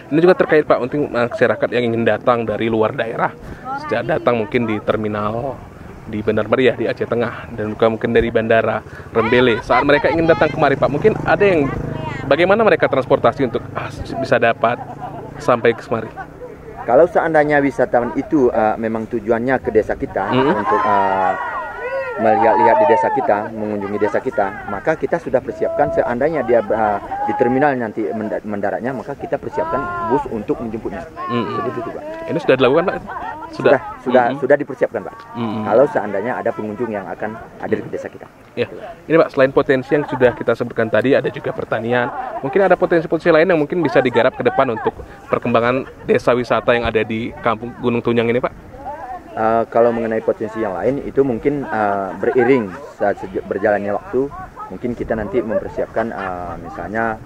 Ini juga terkait Pak untuk masyarakat yang ingin datang dari luar daerah, sejak datang mungkin di terminal di Bandar Meriah di Aceh Tengah dan juga mungkin dari Bandara Rembele. Saat mereka ingin datang kemari Pak, mungkin ada yang bagaimana mereka transportasi untuk bisa dapat sampai ke semari? Kalau seandainya wisatawan itu memang tujuannya ke desa kita untuk melihat-lihat di desa kita, mengunjungi desa kita, maka kita sudah persiapkan seandainya dia di terminal nanti mendaratnya, maka kita persiapkan bus untuk menjemputnya. Seperti itu Pak. Ini sudah dilakukan Pak? Sudah dipersiapkan Pak. Kalau seandainya ada pengunjung yang akan hadir ke desa kita. Ya. Ini Pak, selain potensi yang sudah kita sebutkan tadi, ada juga pertanian. Mungkin ada potensi-potensi lain yang mungkin bisa digarap ke depan untuk perkembangan desa wisata yang ada di Kampung Gunung Tunyang ini Pak? Kalau mengenai potensi yang lain itu mungkin beriring saat berjalannya waktu, mungkin kita nanti mempersiapkan misalnya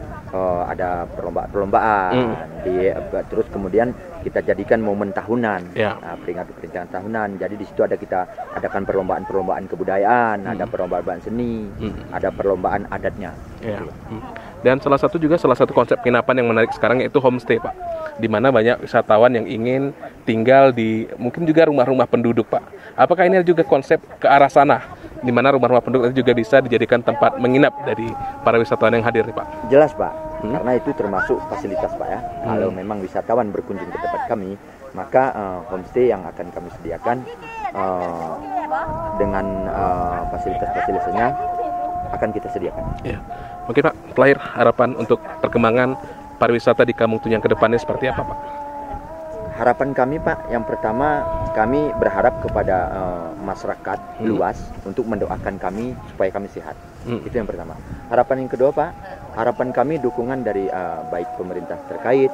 ada perlombaan, terus kemudian kita jadikan momen tahunan, peringatan tahunan. Jadi di situ kita adakan perlombaan kebudayaan, ada perlombaan seni, ada perlombaan adatnya. Dan salah satu konsep penginapan yang menarik sekarang yaitu homestay Pak, di mana banyak wisatawan yang ingin tinggal di mungkin juga rumah-rumah penduduk Pak. Apakah ini juga konsep ke arah sana, di mana rumah-rumah penduduk itu juga bisa dijadikan tempat menginap dari para wisatawan yang hadir Pak? Jelas Pak, karena itu termasuk fasilitas Pak ya. Kalau memang wisatawan berkunjung ke tempat kami, maka homestay yang akan kami sediakan dengan fasilitas-fasilitasnya akan kita sediakan. Ya. Mungkin Pak, terakhir harapan untuk perkembangan pariwisata di Kampung Tunyang ke depannya seperti apa Pak? Harapan kami Pak, yang pertama kami berharap kepada masyarakat luas untuk mendoakan kami supaya kami sehat. Itu yang pertama. Harapan yang kedua Pak, harapan kami dukungan dari baik pemerintah terkait,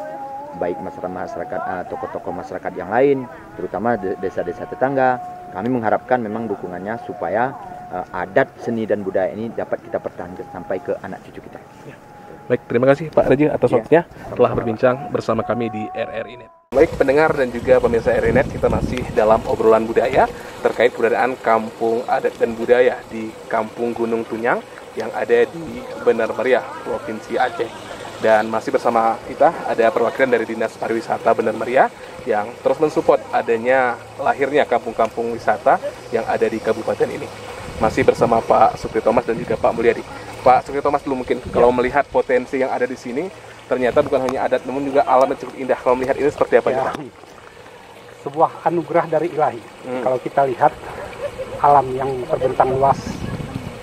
baik masyarakat, tokoh-tokoh masyarakat yang lain, terutama desa-desa tetangga. Kami mengharapkan memang dukungannya supaya adat, seni dan budaya ini dapat kita pertahankan sampai ke anak cucu kita. Ya. Baik, terima kasih Pak Raja atas waktunya telah berbincang bersama kami di RRI Net. Baik pendengar dan juga pemirsa RRI Net, kita masih dalam obrolan budaya terkait keberadaan kampung adat dan budaya di Kampung Gunung Tunyang yang ada di Bener Meriah, Provinsi Aceh. Dan masih bersama kita ada perwakilan dari Dinas Pariwisata Bener Meriah yang terus mensupport adanya lahirnya kampung-kampung wisata yang ada di kabupaten ini. Masih bersama Pak Sukri Thomas dan juga Pak Mulyadi. Pak Sukri Thomas dulu mungkin, kalau melihat potensi yang ada di sini, ternyata bukan hanya adat, namun juga alam yang cukup indah. Kalau melihat ini seperti apa Ya, Pak? sebuah anugerah dari ilahi. Kalau kita lihat alam yang terbentang luas,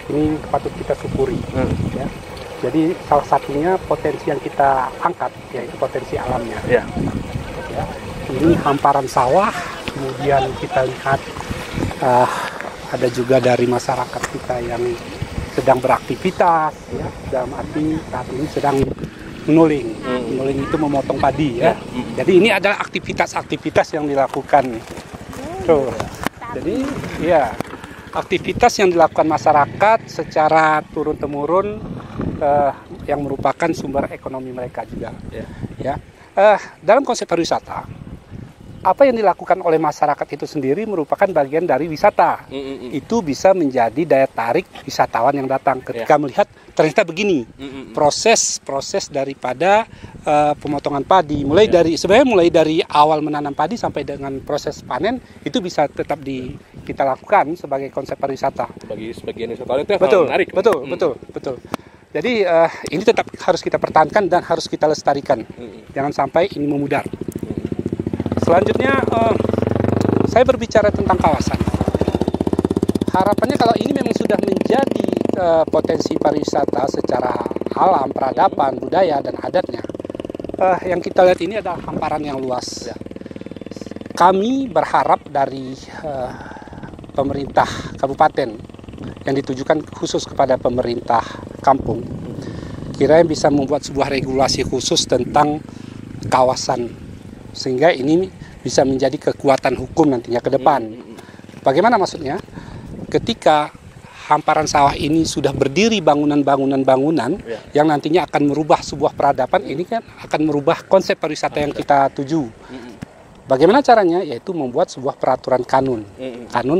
ini patut kita syukuri. Ya. Jadi salah satunya potensi yang kita angkat, yaitu potensi alamnya. Ya. Ya. Ini hamparan sawah, kemudian kita lihat ada juga dari masyarakat kita yang sedang beraktivitas, ya, dalam arti saat ini sedang menuling. Menuling itu memotong padi, ya. Jadi ini adalah aktivitas-aktivitas yang dilakukan. Tuh. Jadi, ya, aktivitas yang dilakukan masyarakat secara turun-temurun yang merupakan sumber ekonomi mereka juga. Ya. Dalam konsep pariwisata, apa yang dilakukan oleh masyarakat itu sendiri merupakan bagian dari wisata. Itu bisa menjadi daya tarik wisatawan yang datang ketika melihat ternyata begini proses daripada pemotongan padi, mulai dari awal menanam padi sampai dengan proses panen itu bisa tetap kita lakukan sebagai konsep pariwisata. Bagi sebagian wisatawan itu menarik. Betul. Jadi ini tetap harus kita pertahankan dan harus kita lestarikan. Jangan sampai ini memudar. Selanjutnya saya berbicara tentang kawasan. Harapannya kalau ini memang sudah menjadi potensi pariwisata secara alam, peradaban, budaya dan adatnya, yang kita lihat ini adalah hamparan yang luas. Kami berharap dari pemerintah kabupaten yang ditujukan khusus kepada pemerintah kampung, kira-kira bisa membuat sebuah regulasi khusus tentang kawasan, sehingga ini bisa menjadi kekuatan hukum nantinya ke depan. Bagaimana maksudnya? Ketika hamparan sawah ini sudah berdiri bangunan-bangunan yang nantinya akan merubah sebuah peradaban, ini kan akan merubah konsep pariwisata yang kita tuju. Bagaimana caranya? Yaitu membuat sebuah peraturan kanun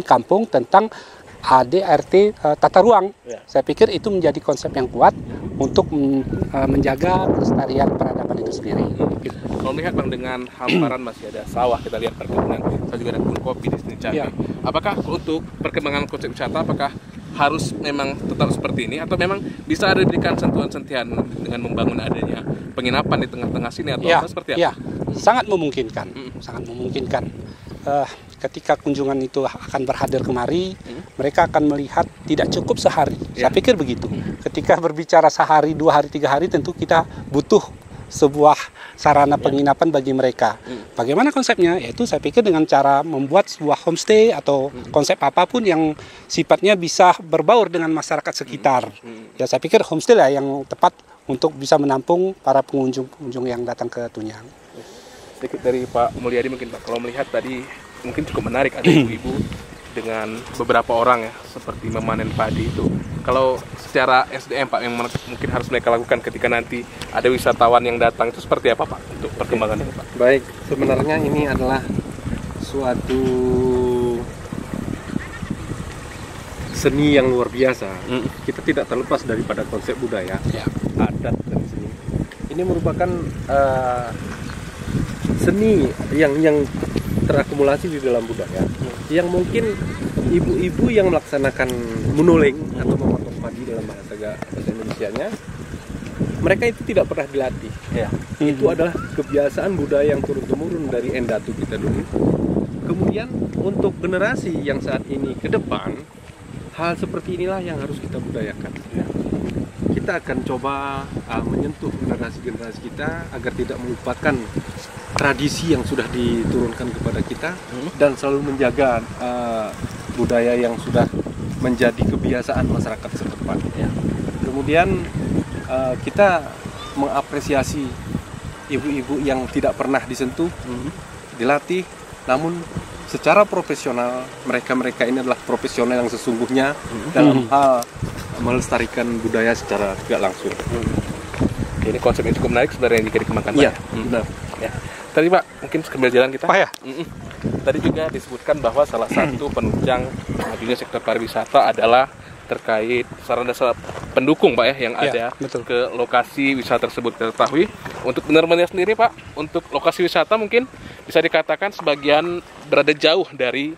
kampung tentang ADRT tata ruang. Saya pikir itu menjadi konsep yang kuat untuk menjaga kelestarian peradaban itu sendiri. Kalau melihat Bang, dengan hamparan masih ada sawah, kita lihat perkebunan, saya juga ada kebun kopi di sini Cabai. Apakah untuk perkembangan konsep wisata, apakah harus memang tetap seperti ini atau memang bisa ada diberikan sentuhan-sentuhan dengan membangun adanya penginapan di tengah-tengah sini atau apa seperti apa? Ya, sangat memungkinkan, sangat memungkinkan. Ketika kunjungan itu akan berhadir kemari, mereka akan melihat tidak cukup sehari. Saya pikir begitu. Ketika berbicara sehari, 2 hari, 3 hari, tentu kita butuh sebuah sarana penginapan bagi mereka. Bagaimana konsepnya? Yaitu saya pikir dengan cara membuat sebuah homestay atau konsep apapun yang sifatnya bisa berbaur dengan masyarakat sekitar. Ya, saya pikir homestay lah yang tepat untuk bisa menampung para pengunjung-pengunjung yang datang ke Tunyang. Sedikit dari Pak Mulyadi mungkin Pak, kalau melihat tadi mungkin cukup menarik, ada ibu-ibu dengan beberapa orang ya, seperti memanen padi itu. Kalau secara SDM Pak, yang mungkin harus mereka lakukan ketika nanti ada wisatawan yang datang, itu seperti apa Pak untuk perkembangannya Pak? Baik, sebenarnya ini adalah suatu seni yang luar biasa. Kita tidak terlepas daripada konsep budaya, adat dan seni. Ini merupakan seni yang terakumulasi di dalam budaya, yang mungkin ibu-ibu yang melaksanakan menuling atau memotong padi dalam bahasa Indonesianya, mereka itu tidak pernah dilatih. Itu adalah kebiasaan budaya yang turun-temurun dari endatu kita dulu. Kemudian untuk generasi yang saat ini ke depan, hal seperti inilah yang harus kita budayakan. Kita akan coba menyentuh generasi-generasi kita agar tidak melupakan tradisi yang sudah diturunkan kepada kita dan selalu menjaga budaya yang sudah menjadi kebiasaan masyarakat setempat. Kemudian kita mengapresiasi ibu-ibu yang tidak pernah disentuh, dilatih, namun secara profesional mereka ini adalah profesional yang sesungguhnya dalam hal melestarikan budaya secara tidak langsung. Ini konsep yang cukup menarik sebenarnya jika dikembangkan. Iya, benar. Ya. Tadi Pak, mungkin sambil jalan kita. Pak ya? Tadi juga disebutkan bahwa salah satu penunjang majunya sektor pariwisata adalah terkait sarana pendukung Pak ya yang Ya, ada betul. ke lokasi wisata tersebut. Kita ketahui untuk benar-benar sendiri Pak, untuk lokasi wisata mungkin bisa dikatakan sebagian berada jauh dari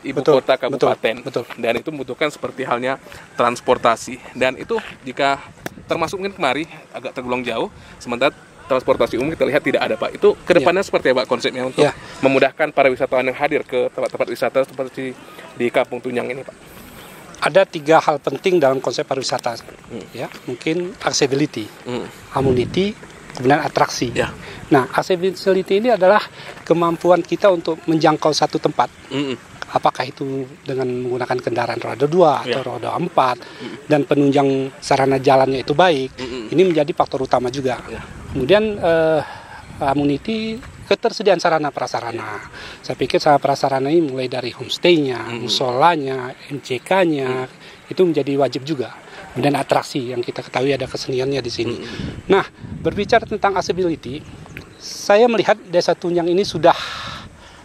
ibu Betul, kota kabupaten, betul. dan itu membutuhkan seperti halnya transportasi, dan itu jika termasuk mungkin kemari agak tergolong jauh, sementara transportasi umum kita lihat tidak ada Pak. Itu kedepannya seperti apa konsepnya untuk Ya. memudahkan para wisatawan yang hadir ke tempat-tempat wisata seperti di Kampung Tunyang ini Pak? Ada 3 hal penting dalam konsep pariwisata, ya, mungkin accessibility, amenity, kemudian atraksi. Ya. Nah, accessibility ini adalah kemampuan kita untuk menjangkau satu tempat. Apakah itu dengan menggunakan kendaraan roda 2 atau roda 4 dan penunjang sarana jalannya itu baik. Ini menjadi faktor utama juga. Kemudian amenity, ketersediaan sarana prasarana. Saya pikir sarana prasarana ini mulai dari homestay-nya, musolanya, MCK-nya, itu menjadi wajib juga. Kemudian atraksi yang kita ketahui ada keseniannya di sini. Nah, berbicara tentang accessibility, saya melihat Desa Tunyang ini sudah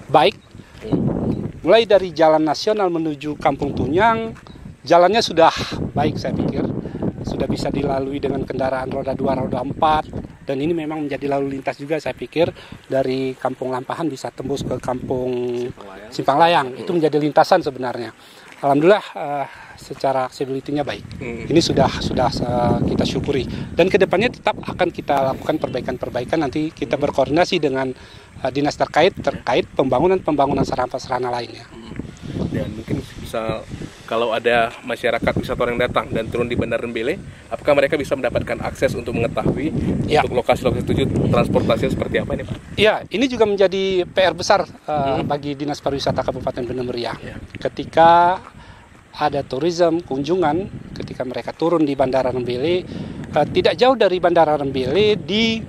baik. Mulai dari jalan nasional menuju Kampung Tunyang, jalannya sudah baik saya pikir. Sudah bisa dilalui dengan kendaraan roda 2, roda 4. Dan ini memang menjadi lalu lintas juga saya pikir. Dari Kampung Lampahan bisa tembus ke Kampung Simpang Layang. Itu menjadi lintasan sebenarnya. Alhamdulillah secara accessibility-nya baik. Ini sudah kita syukuri. Dan kedepannya tetap akan kita lakukan perbaikan-perbaikan. Nanti kita berkoordinasi dengan dinas terkait pembangunan sarana lainnya. Dan mungkin bisa kalau ada masyarakat wisatawan yang datang dan turun di Bandar Rembele, apakah mereka bisa mendapatkan akses untuk mengetahui untuk lokasi-lokasi tujuan transportasi seperti apa ini Pak? Ya, ini juga menjadi PR besar bagi Dinas Pariwisata Kabupaten Bener Meriah. Ketika ada turisme kunjungan, ketika mereka turun di Bandara Rembele, tidak jauh dari Bandara Rembele di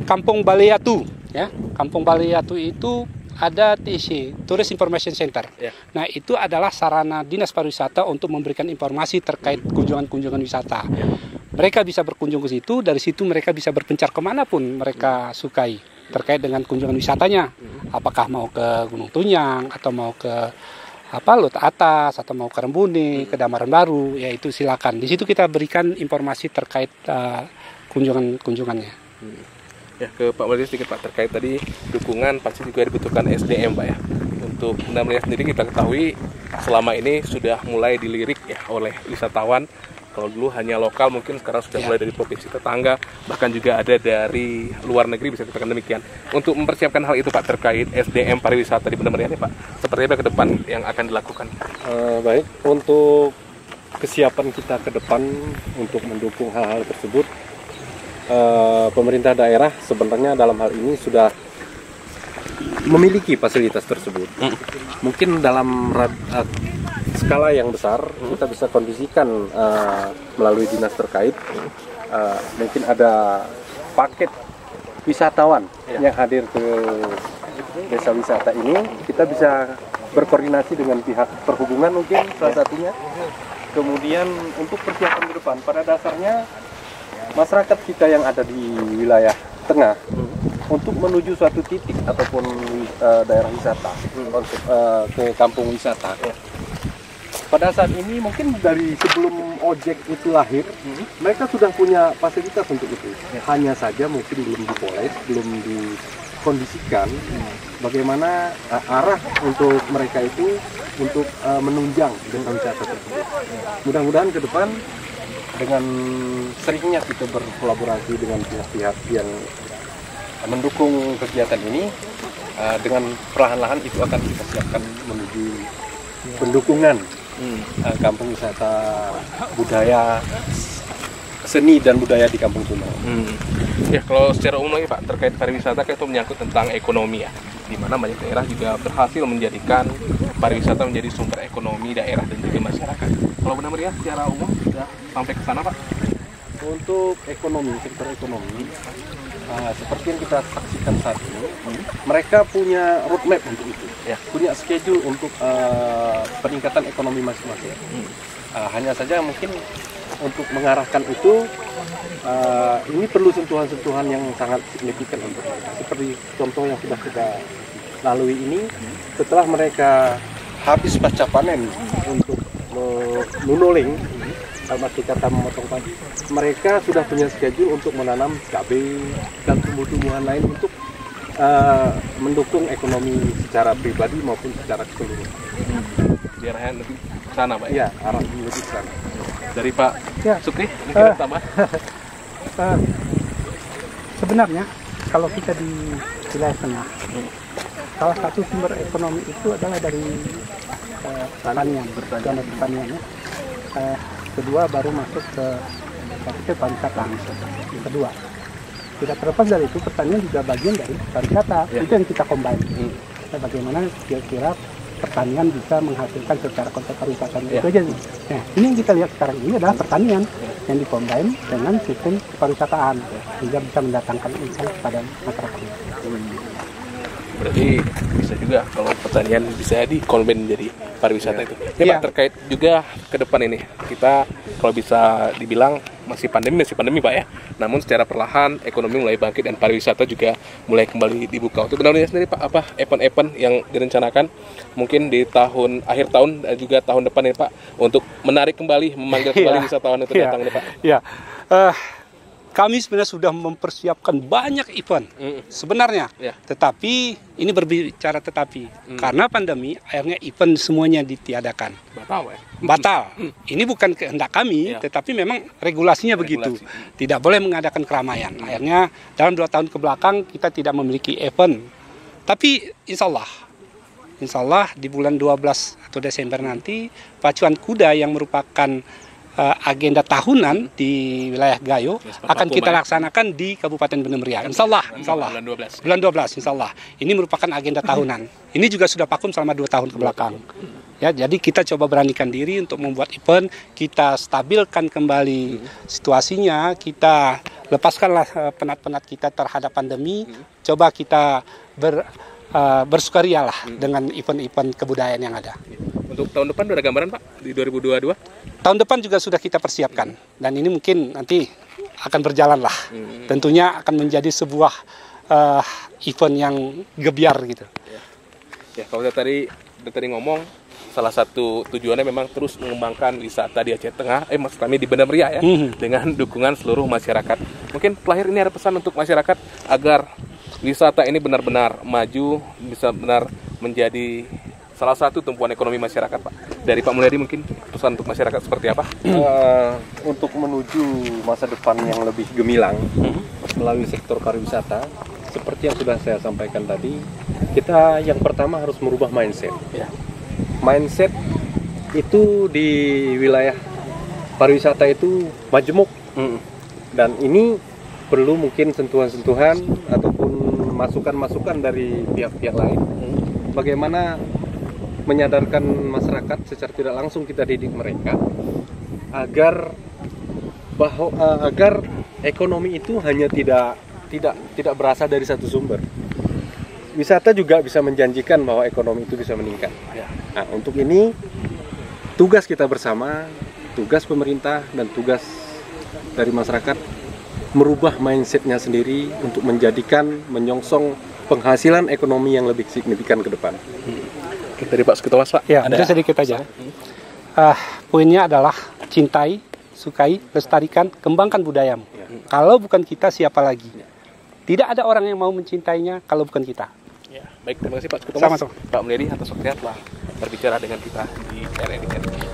Kampung Baleatu, ya. Kampung Baleatu itu ada TIC, Tourist Information Center. Nah, itu adalah sarana Dinas Pariwisata untuk memberikan informasi terkait kunjungan-kunjungan wisata. Mereka bisa berkunjung ke situ, dari situ mereka bisa berpencar kemanapun mereka sukai terkait dengan kunjungan wisatanya. Apakah mau ke Gunung Tunyang, atau mau ke Lut Atas, atau mau ke Rembuni, ke Damaran Baru, ya itu silakan. Di situ kita berikan informasi terkait kunjungannya. Ya, ke Pak Wali sedikit Pak terkait tadi dukungan pasti juga dibutuhkan SDM Pak ya. Untuk Bener Meriah sendiri kita ketahui selama ini sudah mulai dilirik ya oleh wisatawan. Kalau dulu hanya lokal, mungkin sekarang sudah mulai dari provinsi tetangga, bahkan juga ada dari luar negeri, bisa dikatakan demikian. Untuk mempersiapkan hal itu Pak terkait SDM pariwisata di Bener Meriah ini Pak, seperti apa ke depan yang akan dilakukan? Baik, untuk kesiapan kita ke depan untuk mendukung hal-hal tersebut, pemerintah daerah sebenarnya dalam hal ini sudah memiliki fasilitas tersebut. Mungkin dalam skala yang besar kita bisa kondisikan melalui dinas terkait. Mungkin ada paket wisatawan yang hadir ke desa wisata ini, kita bisa berkoordinasi dengan pihak perhubungan mungkin salah satunya. Kemudian untuk persiapan ke depan, pada dasarnya masyarakat kita yang ada di wilayah tengah untuk menuju suatu titik ataupun daerah wisata untuk ke kampung wisata. Pada saat ini mungkin dari sebelum ojek itu lahir, mereka sudah punya fasilitas untuk itu. Hanya saja mungkin belum dipoles, belum dikondisikan bagaimana arah untuk mereka itu untuk menunjang desa wisata tersebut. Mudah-mudahan ke depan dengan seringnya kita berkolaborasi dengan pihak-pihak yang mendukung kegiatan ini, dengan perlahan-lahan itu akan kita siapkan menuju pendukungan kampung wisata budaya, seni dan budaya di Kampung Tunyang. Ya, kalau secara umum lagi Pak, terkait pariwisata itu menyangkut tentang ekonomi ya, di mana banyak daerah juga berhasil menjadikan pariwisata menjadi sumber ekonomi daerah dan juga masyarakat. Kalau Bener Meriah secara umum sudah sampai ke sana Pak? Untuk ekonomi, sektor ekonomi, seperti yang kita saksikan saat ini, mereka punya roadmap untuk itu, punya schedule untuk peningkatan ekonomi masing-masing. Hanya saja mungkin untuk mengarahkan itu, ini perlu sentuhan-sentuhan yang sangat signifikan untuk mereka. Seperti contoh yang sudah kita lalui ini, setelah mereka habis pasca panen untuk menuling, dalam arti kata memotong padi, mereka sudah punya schedule untuk menanam cabai dan tumbuh-tumbuhan lain untuk mendukung ekonomi secara pribadi maupun secara keseluruhan. Biar arahnya lebih ke sana, Pak. Ya, arah lebih ke sana. Dari Pak Ya. Sukri, mungkin tambah. Sebenarnya kalau kita di wilayah tengah, salah satu sumber ekonomi itu adalah dari pertanian, pertanian. Kedua baru masuk ke pariwisata. Yang kedua, tidak terlepas dari itu pertanian juga bagian dari pariwisata. Itu yang kita combine. Bagaimana kira-kira pertanian bisa menghasilkan secara konteks pariwisata itu aja nih. Nah, ini yang kita lihat sekarang ini adalah pertanian yang dicombine dengan sistem pariwisataan sehingga bisa mendatangkan income kepada masyarakat. Berarti bisa juga kalau pertanian bisa dikombin jadi pariwisata itu. Ini Iya. Pak, terkait juga ke depan ini, kita kalau bisa dibilang masih pandemi Pak ya. Namun secara perlahan ekonomi mulai bangkit dan pariwisata juga mulai kembali dibuka. Untuk Benar sendiri Pak, apa event-event yang direncanakan mungkin di akhir tahun dan juga tahun depan ini Pak, untuk menarik kembali, memanggil kembali wisatawan itu datang ini Pak? Ya, kami sebenarnya sudah mempersiapkan banyak event sebenarnya, tetapi ini berbicara karena pandemi akhirnya event semuanya ditiadakan. Batal. Ini bukan kehendak kami, tetapi memang regulasinya begitu. Tidak boleh mengadakan keramaian. Akhirnya dalam 2 tahun ke belakang kita tidak memiliki event. Tapi insya Allah di bulan 12 atau Desember nanti pacuan kuda yang merupakan agenda tahunan di wilayah Gayo akan kita laksanakan di Kabupaten Bener Meriah. Insya Allah. Bulan 12 insya Allah. Ini merupakan agenda tahunan. Ini juga sudah vakum selama 2 tahun ke belakang. Ya, jadi kita coba beranikan diri untuk membuat event, kita stabilkan kembali situasinya, kita lepaskanlah penat-penat kita terhadap pandemi, coba kita bersukarialah dengan event-event kebudayaan yang ada. Untuk tahun depan udah ada gambaran Pak di 2022? Tahun depan juga sudah kita persiapkan dan ini mungkin nanti akan berjalan lah. Tentunya akan menjadi sebuah event yang gebiar gitu. Ya, kalau tadi ngomong salah satu tujuannya memang terus mengembangkan wisata di Aceh Tengah, maksud kami di Bener Meriah ya, dengan dukungan seluruh masyarakat. Mungkin terakhir ini ada pesan untuk masyarakat agar wisata ini benar-benar maju, bisa benar menjadi salah satu tumpuan ekonomi masyarakat Pak. Dari Pak Mulyadi mungkin pesan untuk masyarakat seperti apa? Untuk menuju masa depan yang lebih gemilang melalui sektor pariwisata, seperti yang sudah saya sampaikan tadi, kita yang pertama harus merubah mindset. Mindset itu di wilayah pariwisata itu majemuk, dan ini perlu mungkin sentuhan-sentuhan ataupun masukan-masukan dari pihak-pihak lain. Bagaimana menyadarkan masyarakat secara tidak langsung kita didik mereka agar ekonomi itu hanya tidak berasal dari satu sumber. Wisata juga bisa menjanjikan bahwa ekonomi itu bisa meningkat. Nah, untuk ini tugas kita bersama, tugas pemerintah dan tugas dari masyarakat merubah mindsetnya sendiri untuk menyongsong penghasilan ekonomi yang lebih signifikan ke depan. Dari Pak Sekretaris Pak, ya, ada sedikit aja. Poinnya adalah cintai, sukai, lestarikan, kembangkan budayamu. Kalau bukan kita, siapa lagi? Tidak ada orang yang mau mencintainya kalau bukan kita. Baik, terima kasih Pak Sekretaris. Pak Mulyadi atas waktunya telah berbicara dengan kita di RRI.